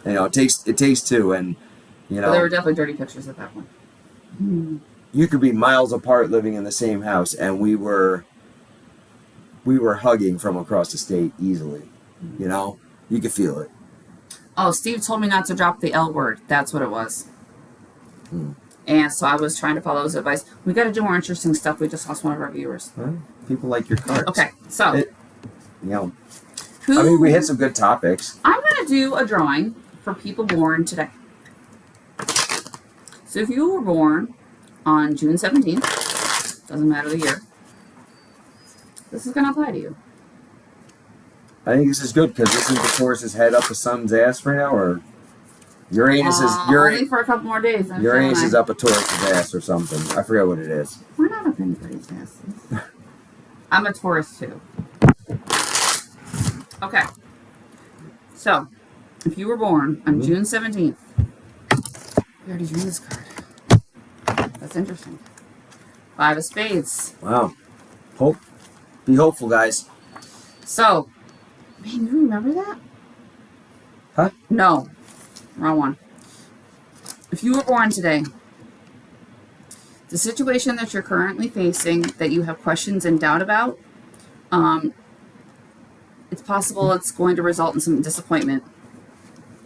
It takes two, and there were definitely dirty pictures at that one. You could be miles apart living in the same house, and we were hugging from across the state easily. You could feel it. Oh, Steve told me not to drop the L word. That's what it was. And so I was trying to follow his advice. We got to do more interesting stuff. We just lost one of our viewers. Well, people like your cards. Okay, so we hit some good topics. I'm going to do a drawing for people born today. So if you were born on June 17th, doesn't matter the year, this is going to apply to you. I think this is good because isn't the Taurus's head up the sun's ass right now, or Uranus is only for a couple more days. Uranus is up a Taurus's ass or something. I forget what it is. We're not up anybody's asses. I'm a Taurus too. Okay. So, if you were born on June 17th, we already drew this card. That's interesting. 5 of Spades. Wow. Be hopeful, guys. So, man, you remember that? Huh? No. Wrong one. If you were born today, the situation that you're currently facing that you have questions and doubt about, it's possible it's going to result in some disappointment.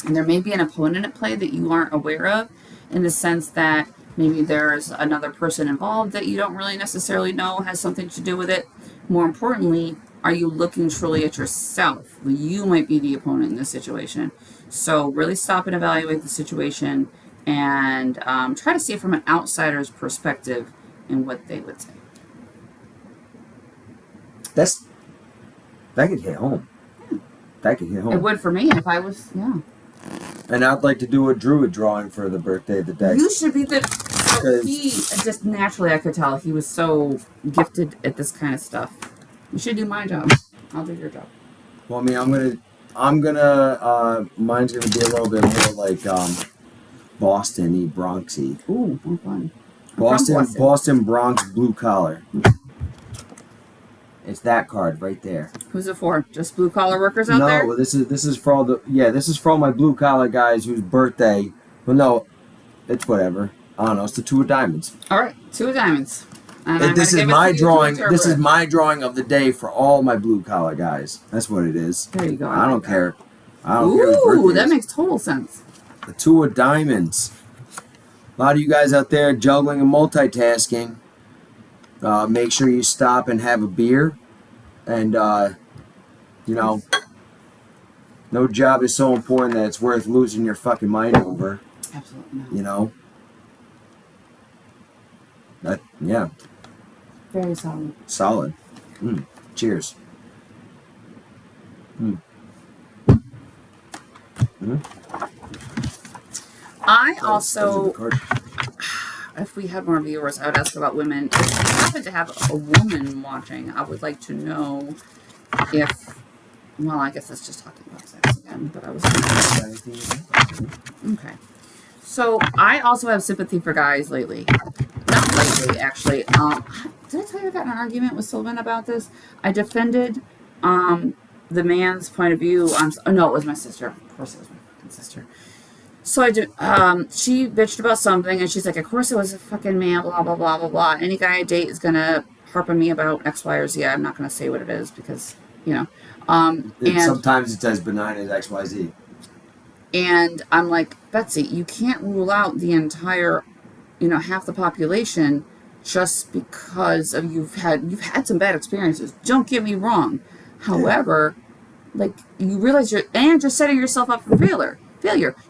And there may be an opponent at play that you aren't aware of, in the sense that maybe there's another person involved that you don't really necessarily know has something to do with it. More importantly, are you looking truly at yourself? You might be the opponent in this situation. So really stop and evaluate the situation and try to see it from an outsider's perspective and what they would say. That could hit home. Yeah. That could hit home. It would for me if I was, And I'd like to do a druid drawing for the birthday of the day. You should be he just naturally, I could tell, he was so gifted at this kind of stuff. You should do my job. I'll do your job. Well, I mean, mine's gonna be a little bit more like Boston-y, Bronx-y. Ooh, more fun. Boston, Bronx, blue collar. It's that card right there. Who's it for? Just blue collar workers out there? No, this is for all this is for all my blue collar guys whose birthday. Well, no, it's whatever. I don't know. It's the 2 of diamonds. All right, 2 of diamonds. This is my drawing. This is my drawing of the day for all my blue collar guys. That's what it is. There you go. I don't care. I don't care. Ooh, that is. makes total sense. The 2 of diamonds. A lot of you guys out there juggling and multitasking. Make sure you stop and have a beer. And, no job is so important that it's worth losing your fucking mind over. Absolutely not. Yeah. Very solid. Solid. Cheers. I also, if we had more viewers, I would ask about women. If you happen to have a woman watching, I would like to know if, well, I guess it's just talking about sex again, but I was okay. So I also have sympathy for guys lately. Not lately. lately, actually. Did I tell you I got in an argument with Sylvan about this? I defended the man's point of view on. Oh, no, it was my sister. Of course, it was my fucking sister. So I did. She bitched about something, and she's like, "Of course, it was a fucking man." Blah blah blah blah blah. Any guy I date is gonna harp on me about X, Y, or Z. I'm not gonna say what it is because you know. And sometimes it's as benign as XYZ. And I'm like, Betsy, you can't rule out the entire, half the population just because of you've had some bad experiences. Don't get me wrong. However, like you realize you're setting yourself up for failure.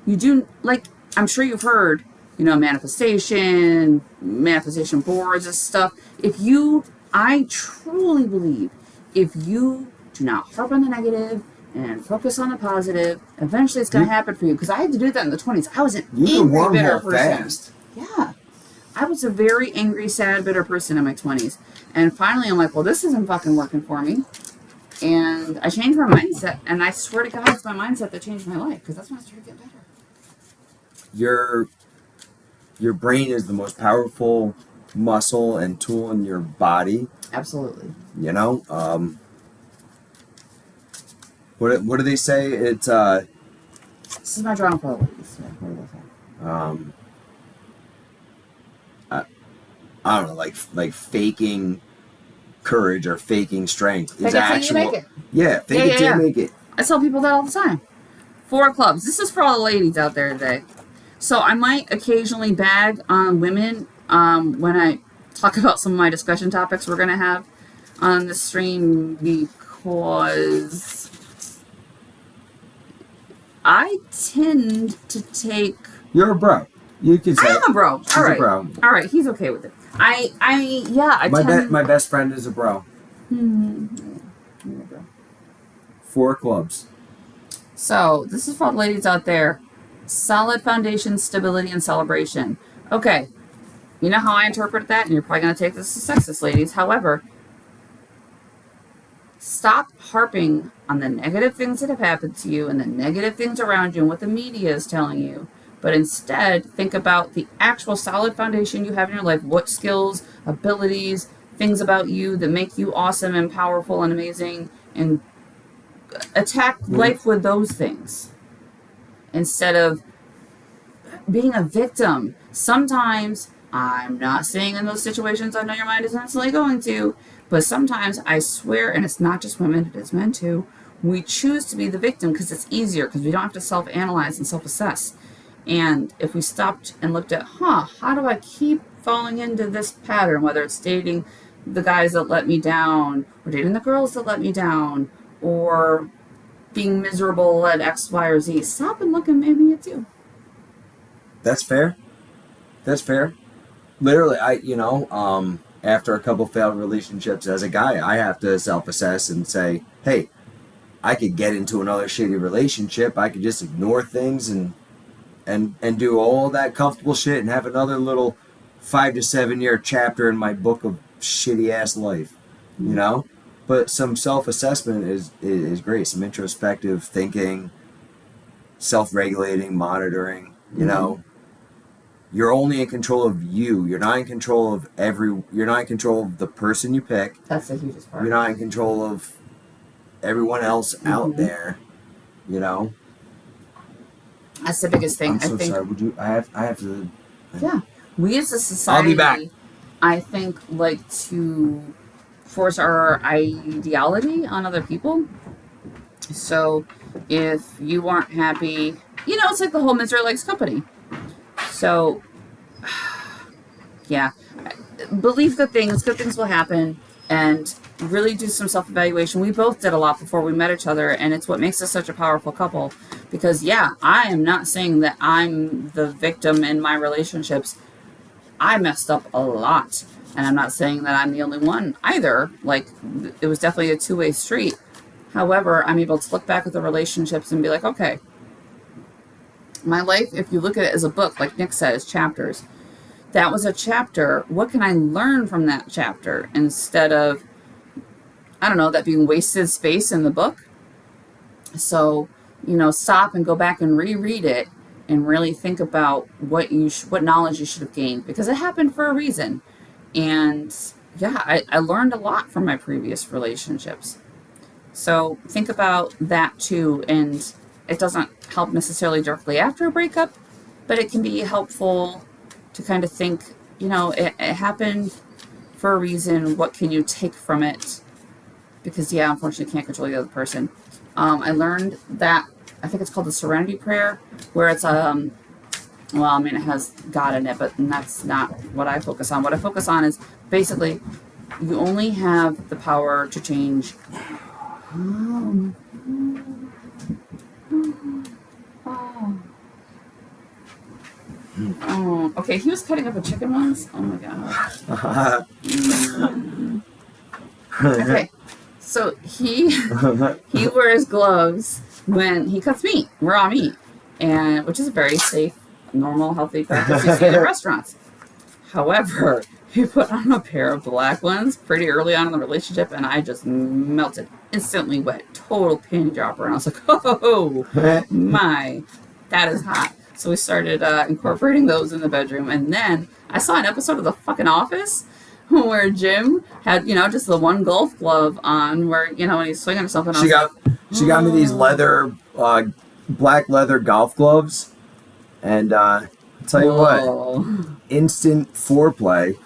You do, like, I'm sure you've heard, manifestation boards and stuff. I truly believe if you do not harp on the negative and focus on the positive, eventually it's going to happen for you. Because I had to do that in the 20s. I was an angry, bitter person. Fast. Yeah. I was a very angry, sad, bitter person in my 20s. And finally I'm like, well, this isn't fucking working for me. And I changed my mindset. And I swear to God, it's my mindset that changed my life. Because that's when I started getting better. Your brain is the most powerful muscle and tool in your body. Absolutely. What do they say? It's this is my drawing for the ladies. I don't know, like faking courage or faking strength is actual. You make it. Yeah, fake it till you make it. I tell people that all the time. 4 clubs. This is for all the ladies out there today. So I might occasionally bag on women when I talk about some of my discussion topics we're going to have on the stream because I tend to take... You're a bro. You can say I am a bro. She's a bro. All right. He's okay with it. My best friend is a bro. 4 clubs. So this is for all the ladies out there. Solid foundation, stability, and celebration. Okay. You know how I interpret that? And you're probably going to take this as sexist, ladies. However, stop harping on the negative things that have happened to you and the negative things around you and what the media is telling you. But instead, think about the actual solid foundation you have in your life. What skills, abilities, things about you that make you awesome and powerful and amazing. And attack life with those things. Instead of being a victim. Sometimes, I'm not saying in those situations I know your mind is instantly going to, but sometimes I swear, and it's not just women, it is men too, we choose to be the victim because it's easier, because we don't have to self-analyze and self-assess. And if we stopped and looked at, how do I keep falling into this pattern, whether it's dating the guys that let me down, or dating the girls that let me down, or being miserable at X, Y, or Z. Stop and look, and maybe it's you. That's fair. Literally, after a couple failed relationships as a guy, I have to self-assess and say, hey, I could get into another shitty relationship. I could just ignore things and do all that comfortable shit and have another little 5 to 7 year chapter in my book of shitty ass life, But some self-assessment is great. Some introspective thinking, self-regulating, monitoring, You're only in control of you. You're not in control of you're not in control of the person you pick. That's the hugest part. You're not in control of everyone else out there, That's the biggest thing. I'm so sorry. Would you? I have to. Yeah. We as a society, I'll be back. I think, like to force our ideology on other people. So if you aren't happy, it's like the whole misery likes company. So, yeah, believe good things will happen, and really do some self-evaluation. We both did a lot before we met each other, and it's what makes us such a powerful couple. Because, I am not saying that I'm the victim in my relationships. I messed up a lot, and I'm not saying that I'm the only one either. Like, it was definitely a two-way street. However, I'm able to look back at the relationships and be like, okay, my life, if you look at it as a book, like Nick said, is chapters. That was a chapter. What can I learn from that chapter instead of, I don't know, that being wasted space in the book? So, stop and go back and reread it and really think about what knowledge you should have gained, because it happened for a reason. And yeah, I learned a lot from my previous relationships. So think about that too. And it doesn't help necessarily directly after a breakup, but it can be helpful to kind of think, it happened for a reason. What can you take from it? Because, yeah, unfortunately, you can't control the other person. I learned that, I think it's called the Serenity Prayer, where it's, it has God in it, but that's not what I focus on. What I focus on is basically you only have the power to change. Oh, okay. He was cutting up a chicken once. Oh my god. Okay, so he wears gloves when he cuts meat, raw meat, and which is a very safe, normal, healthy practice you see in restaurants. However, he put on a pair of black ones pretty early on in the relationship, and I just melted, instantly wet, total panty dropper, and I was like, oh my, that is hot. So we started incorporating those in the bedroom, and then I saw an episode of The fucking Office where Jim had, just the one golf glove on, where when he's swinging or something. She got me these black leather golf gloves, and I'll tell you what, instant foreplay.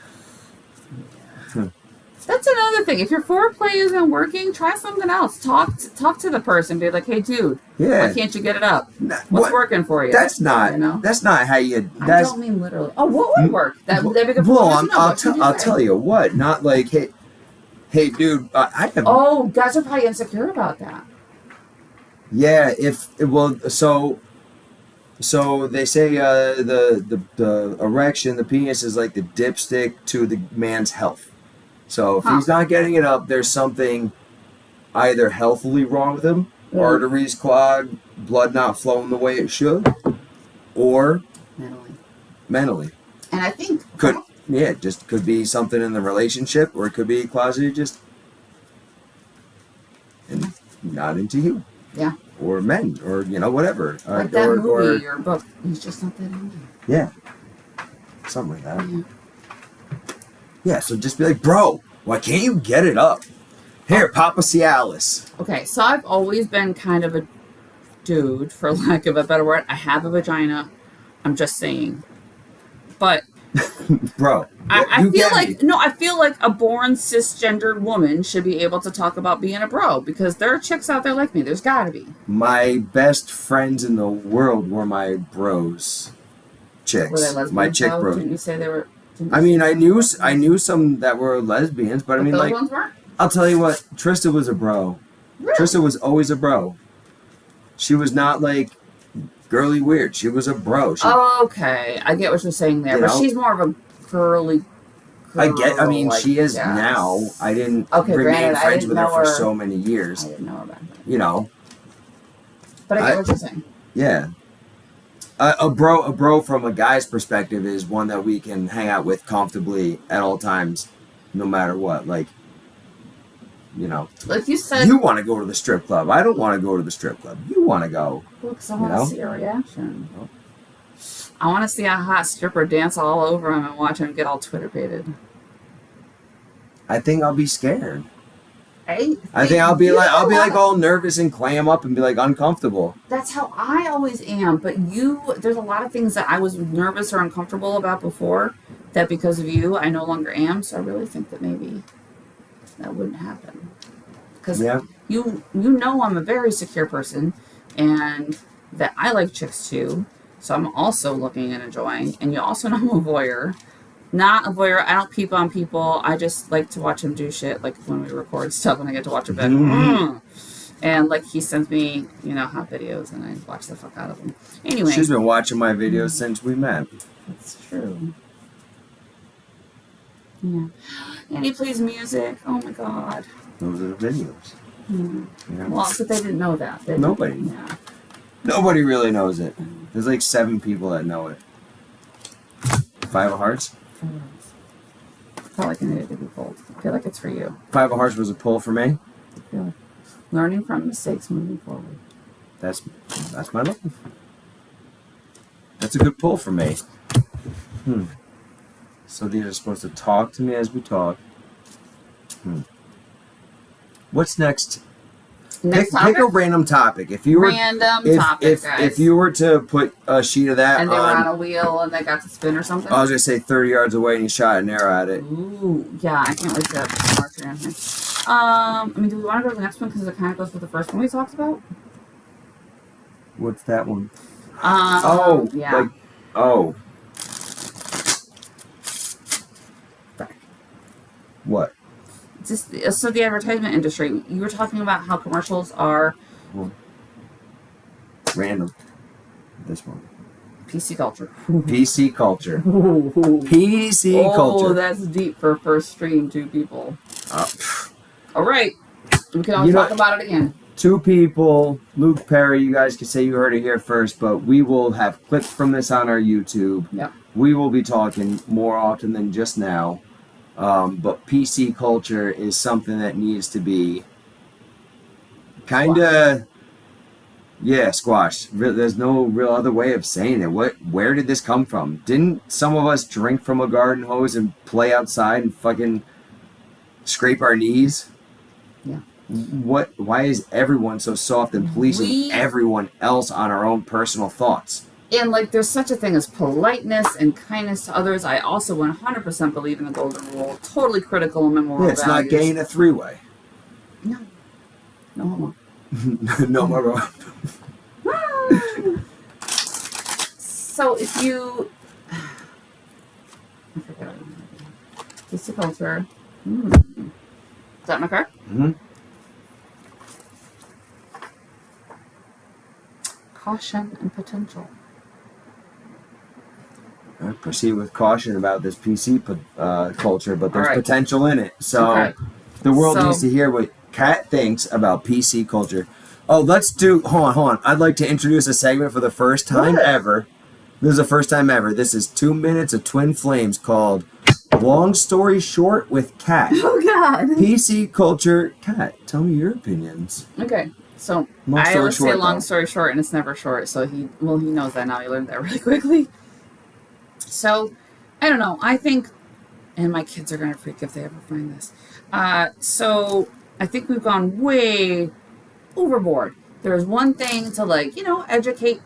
That's another thing. If your foreplay isn't working, try something else. Talk to the person. Be like, hey, dude, why can't you get it up? What's working for you? That's not. That's not how you. I don't mean literally. Oh, what would work? I'll tell you what. Not like, hey, dude. I have. Oh, guys are probably insecure about that. Yeah. So they say the erection, the penis is like the dipstick to the man's health. So if he's not getting it up, there's something either healthily wrong with him, arteries clogged, blood not flowing the way it should, or mentally. And I think could be something in the relationship, or it could be closeted just and not into you. Yeah. Or men, or whatever. Like that movie or book. He's just not that into you. Yeah. Something like that. Yeah. Yeah, so just be like, bro, why can't you get it up? Here, Papa Cialis. Okay, so I've always been kind of a dude, for lack of a better word. I have a vagina. I'm just saying. But bro, I feel like a born cisgendered woman should be able to talk about being a bro, because there are chicks out there like me. There's gotta be. My best friends in the world were my bros. Chicks. Were they lesbians? My chick bros. Didn't you say they were? I mean, I knew some that were lesbians, but I mean, like, I'll tell you what, Trista was a bro. Really? Trista was always a bro. She was not like girly weird. She was a bro. Okay, I get what you're saying there, but she's more of a girly. I mean, she is now. I didn't remain friends with her for so many years. I didn't know about that. But I get what you're saying. Yeah. A bro from a guy's perspective is one that we can hang out with comfortably at all times, no matter what. Like you said, you want to go to the strip club. I don't want to go to the strip club. You want to go. Well, because I want to see a reaction. I want to see a hot stripper dance all over him and watch him get all Twitter-baited. I think I'll be scared. I think I'll be like all nervous and clam up and be like uncomfortable. That's how I always am. But there's a lot of things that I was nervous or uncomfortable about before that because of you, I no longer am. So I really think that maybe that wouldn't happen. Because you know I'm a very secure person and that I like chicks too. So I'm also looking and enjoying. And you also know I'm a voyeur. Not a voyeur. I don't peep on people. I just like to watch him do shit. Like when we record stuff and I get to watch a bit. And like he sends me, hot videos and I watch the fuck out of them. Anyway. She's been watching my videos since we met. That's true. Yeah. And he plays music. Oh my god. Those are the videos. Yeah. Well, but they didn't know that. Nobody. Yeah. Nobody really knows it. There's like 7 people that know it. 5 of Hearts? I felt like I needed to be pulled. I feel like it's for you. 5 of Hearts was a pull for me? I feel like learning from mistakes, moving forward. That's my life. That's a good pull for me. So these are supposed to talk to me as we talk. What's next? Next Pick a random topic. If you were topic, guys. If you were to put a sheet of that and they were on a wheel and they got to spin or something. I was gonna say 30 yards away and you shot an arrow at it. Ooh, yeah, I can't wait to mark it in here. I mean, do we want to go to the next one because it kind of goes with the first one we talked about? What's that one? Yeah. Like, oh. What? Just so the advertisement industry. You were talking about how commercials are random. This one. PC culture. PC culture. PC culture. Oh, that's deep for first stream. 2 people. All right. We can always talk about it again. 2 people. Luke Perry. You guys can say you heard it here first, but we will have clips from this on our YouTube. Yep. We will be talking more often than just now. But PC culture is something that needs to be kind of, squashed. There's no real other way of saying it. Where did this come from? Didn't some of us drink from a garden hose and play outside and fucking scrape our knees? Yeah. Why is everyone so soft and policing everyone else on our own personal thoughts? And, like, there's such a thing as politeness and kindness to others. I also 100% believe in the golden rule. Totally critical and moral it's values. Not gay in a 3-way. No. No homo. No more. So, if you... I forget what PC culture. Is that my car? Mm-hmm. Caution and potential. Proceed with caution about this PC culture, but there's potential in it. So the world needs to hear what Kat thinks about PC culture. Oh, let's do... Hold on. I'd like to introduce a segment for the first time ever. This is the first time ever. This is 2 minutes of twin flames called Long Story Short with Kat. Oh, God. PC culture. Kat, tell me your opinions. Okay. So, I always say long story short, and it's never short. So, he knows that now. He learned that really quickly. So, I don't know. I think, and my kids are going to freak if they ever find this. So, I think we've gone way overboard. There's one thing to, like, educate.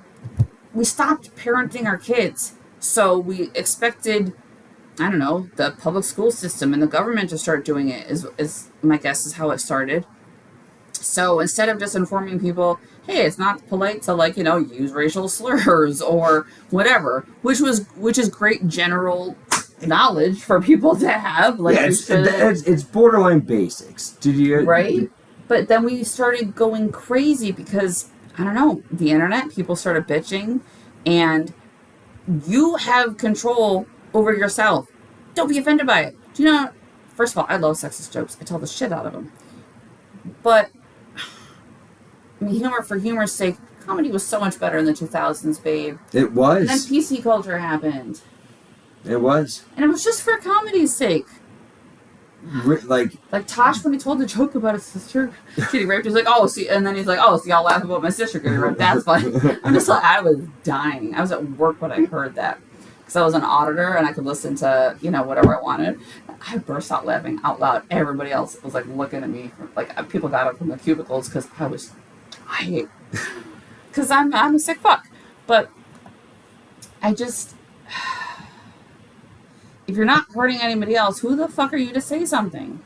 We stopped parenting our kids. So, we expected, I don't know, the public school system and the government to start doing it, is my guess is how it started. So instead of just informing people, hey, it's not polite to, like, use racial slurs or whatever, which is great general knowledge for people to have. Like, it's borderline basics. Did you right? But then we started going crazy because, I don't know, the internet, people started bitching, and you have control over yourself. Don't be offended by it. Do you know? First of all, I love sexist jokes. I tell the shit out of them. But I mean, humor for humor's sake, comedy was so much better in the 2000s, babe. It was. And then PC culture happened. It was. And it was just for comedy's sake. Like Tosh, when he told the joke about his sister getting raped, he's like, oh, see, and then he's like, oh, see, I'll laugh about my sister getting raped. That's funny. I'm just like, I was dying. I was at work when I heard that. Because I was an auditor and I could listen to, whatever I wanted. I burst out laughing out loud. Everybody else was, like, looking at me. Like, people got up from the cubicles because I was dying. Because I'm a sick fuck. But I just... If you're not hurting anybody else, who the fuck are you to say something?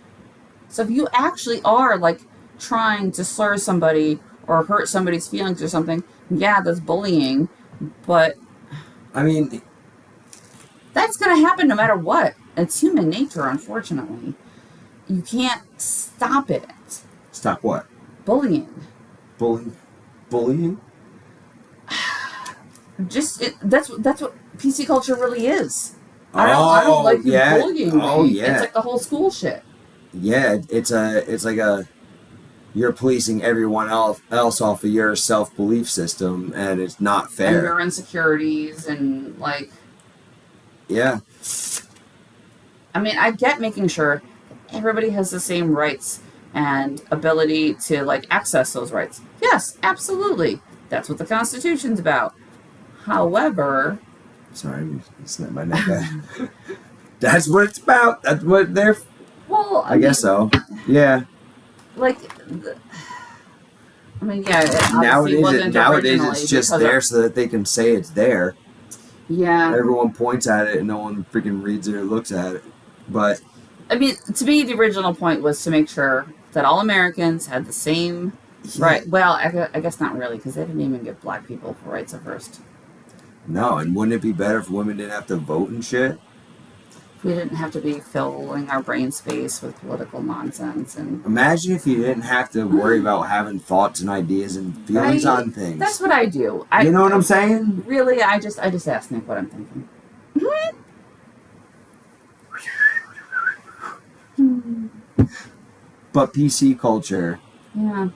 So if you actually are, like, trying to slur somebody or hurt somebody's feelings or something, yeah, that's bullying. But... I mean... That's going to happen no matter what. It's human nature, unfortunately. You can't stop it. Stop what? Bullying. Bullying? That's what PC culture really is. I don't like the bullying thing. Oh, yeah. It's like the whole school shit. Yeah, it's like you're policing everyone else off of your self-belief system, and it's not fair. And your insecurities and, like... Yeah. I mean, I get making sure everybody has the same rights and ability to, like, access those rights. Yes, absolutely. That's what the Constitution's about. However... Sorry, you snapped my neck. That's what it's about. That's what they're. Well, I guess so. Yeah. Like, I mean, yeah. It obviously wasn't Nowadays originally it's just because there of, so that they can say it's there. yeah. Everyone points at it and no one freaking reads it or looks at it. But I mean, to me, the original point was to make sure that all Americans had the same right. Well, I guess not really, because they didn't even give black people rights at first. No, and wouldn't it be better if women didn't have to vote and shit? We didn't have to be filling our brain space with political nonsense. And imagine if you didn't have to worry about having thoughts and ideas and feelings on things. That's what I do. You know what I'm saying? Really, I just ask Nick what I'm thinking. But PC culture. Yeah.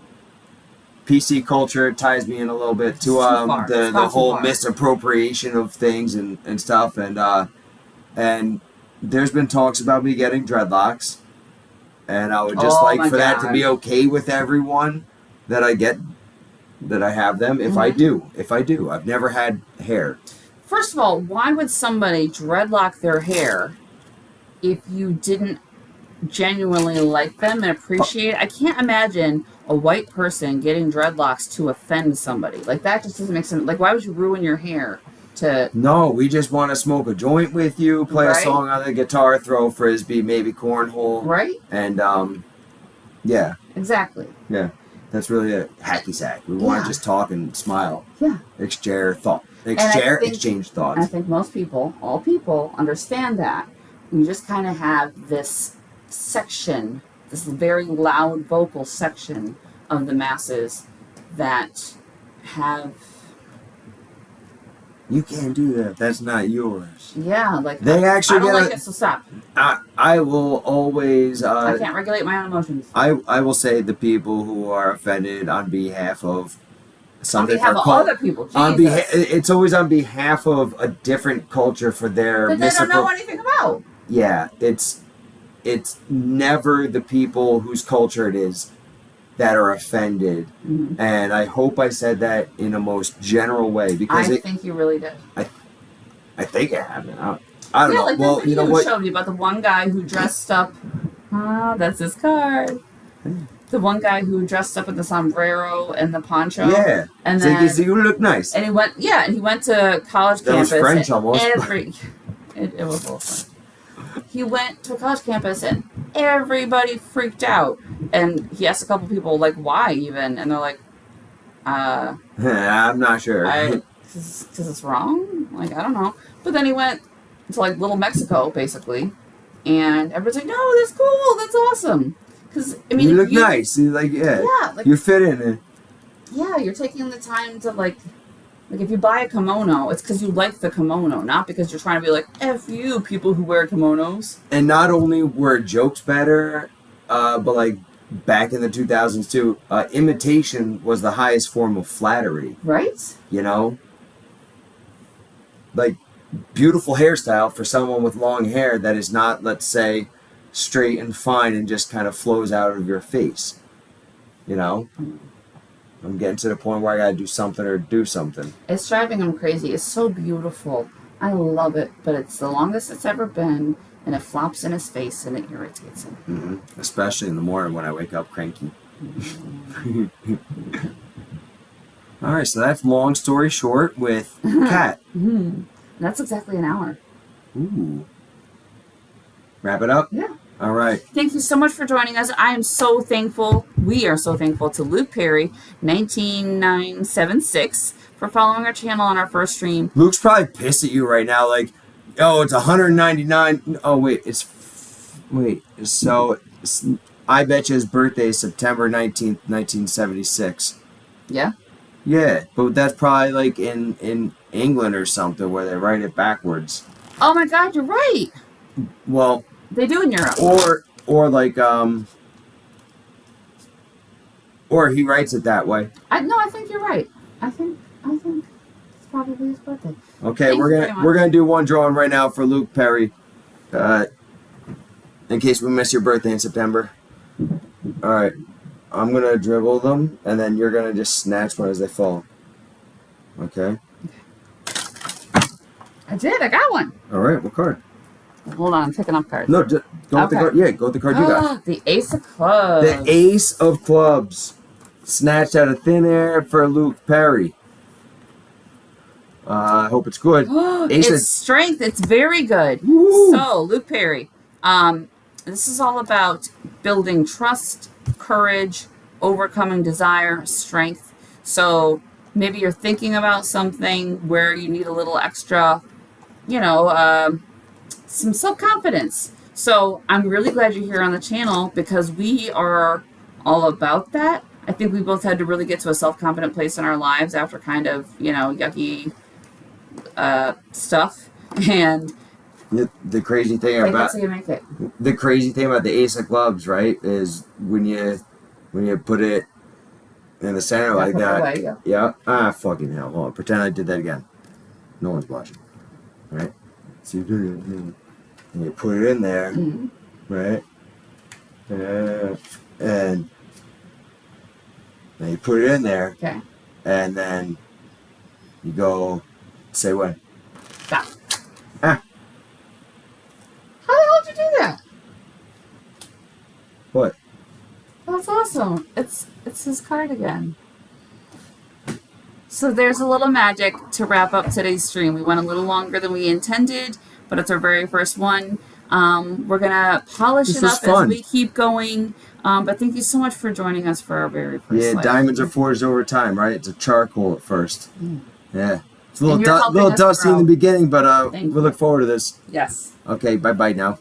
PC culture ties me in a little bit to the whole misappropriation of things and stuff, and there's been talks about me getting dreadlocks, and I would just for that to be okay with everyone that I have them if I do. I've never had hair. First of all, why would somebody dreadlock their hair if you didn't genuinely like them and appreciate it? I can't imagine a white person getting dreadlocks to offend somebody. Like, that just doesn't make sense. Like, why would you ruin your hair to... No, we just want to smoke a joint with you, play a song on the guitar, throw a frisbee, maybe cornhole. Right. And, yeah. Exactly. Yeah. That's really a hacky sack. We want to just talk and smile. Yeah. Exchange thoughts. I think most people, all people, understand that. You just kind of have this section, this very loud vocal section of the masses that have... You can't do that. That's not yours. Yeah, like... They actually I don't like it, so stop. I will always... I can't regulate my own emotions. I will say the people who are offended on behalf of something... On behalf of other people, Jesus. It's always on behalf of a different culture for their... That they don't know anything about. Yeah, it's never the people whose culture it is that are offended. Mm-hmm. And I hope I said that in a most general way, because I think you really did. I think it happened. I don't know. Like, well, you know what? Showed me about the one guy who dressed up. That's his card. The one guy who dressed up in the sombrero and the poncho. Yeah. And so then you look nice. And he went. Yeah, and he went to college campus. That was French almost. It was a little French. He went to a college campus and everybody freaked out. And he asked a couple people, like, why even? And they're like, I'm not sure. Because it's wrong? Like, I don't know. But then he went to, like, Little Mexico, basically. And everybody's like, no, that's cool. That's awesome. Because, I mean, you look nice. You're like, like, you fit in it. Yeah, you're taking the time to, like, if you buy a kimono, it's because you like the kimono, not because you're trying to be like, F you, people who wear kimonos. And not only were jokes better, but, like, back in the 2000s, too, imitation was the highest form of flattery. Right? You know? Like, beautiful hairstyle for someone with long hair that is not, let's say, straight and fine and just kind of flows out of your face. You know? I'm getting to the point where I gotta do something or do something. It's driving him crazy. It's so beautiful. I love it, but it's the longest it's ever been, and it flops in his face and it irritates him. Mm-hmm. Especially in the morning when I wake up cranky. Mm-hmm. All right, so that's long story short with Kat. Mm-hmm. That's exactly an hour. Ooh. Wrap it up? Yeah. All right. Thank you so much for joining us. I am so thankful. We are so thankful to Luke Perry, 19976, for following our channel on our first stream. Luke's probably pissed at you right now, like, oh, it's 199. Oh, wait, I bet you his birthday is September 19th, 1976. Yeah? Yeah, but that's probably like in England or something where they write it backwards. Oh my God, you're right. Well, they do in Europe. Or like or he writes it that way. I think you're right. I think it's probably his birthday. Okay, we're gonna do one drawing right now for Luke Perry. In case we miss your birthday in September. Alright. I'm gonna dribble them and then you're gonna just snatch one as they fall. Okay? I did, I got one. Alright, what card? Hold on, I'm picking up cards. No, just go with the Okay. card. Yeah, go with the card you got. The Ace of Clubs. The Ace of Clubs, snatched out of thin air for Luke Perry. I hope it's good. It's strength. It's very good. Woo. So, Luke Perry, this is all about building trust, courage, overcoming desire, strength. So maybe you're thinking about something where you need a little extra, some self-confidence. So I'm really glad you're here on the channel because we are all about that. I think we both had to really get to a self-confident place in our lives after kind of, yucky stuff. And the crazy thing about you make it. the crazy thing about the Ace of Clubs, right, is when you put it in the center like that. Away, Yeah. Fucking hell. Hold on. Pretend I did that again. No one's watching. Right? So you do it, and you put it in there, right? And then you put it in there. Okay. And then you go, say what? Stop. How the hell did you do that? What? That's awesome. It's his card again. So there's a little magic to wrap up today's stream. We went a little longer than we intended, but it's our very first one. We're going to polish it up as we keep going. But thank you so much for joining us for our very first Yeah, live. diamonds are forged over time, right? It's a charcoal at first. Yeah. It's a little dusty in the beginning, but we look forward to this. Yes. Okay, bye-bye now.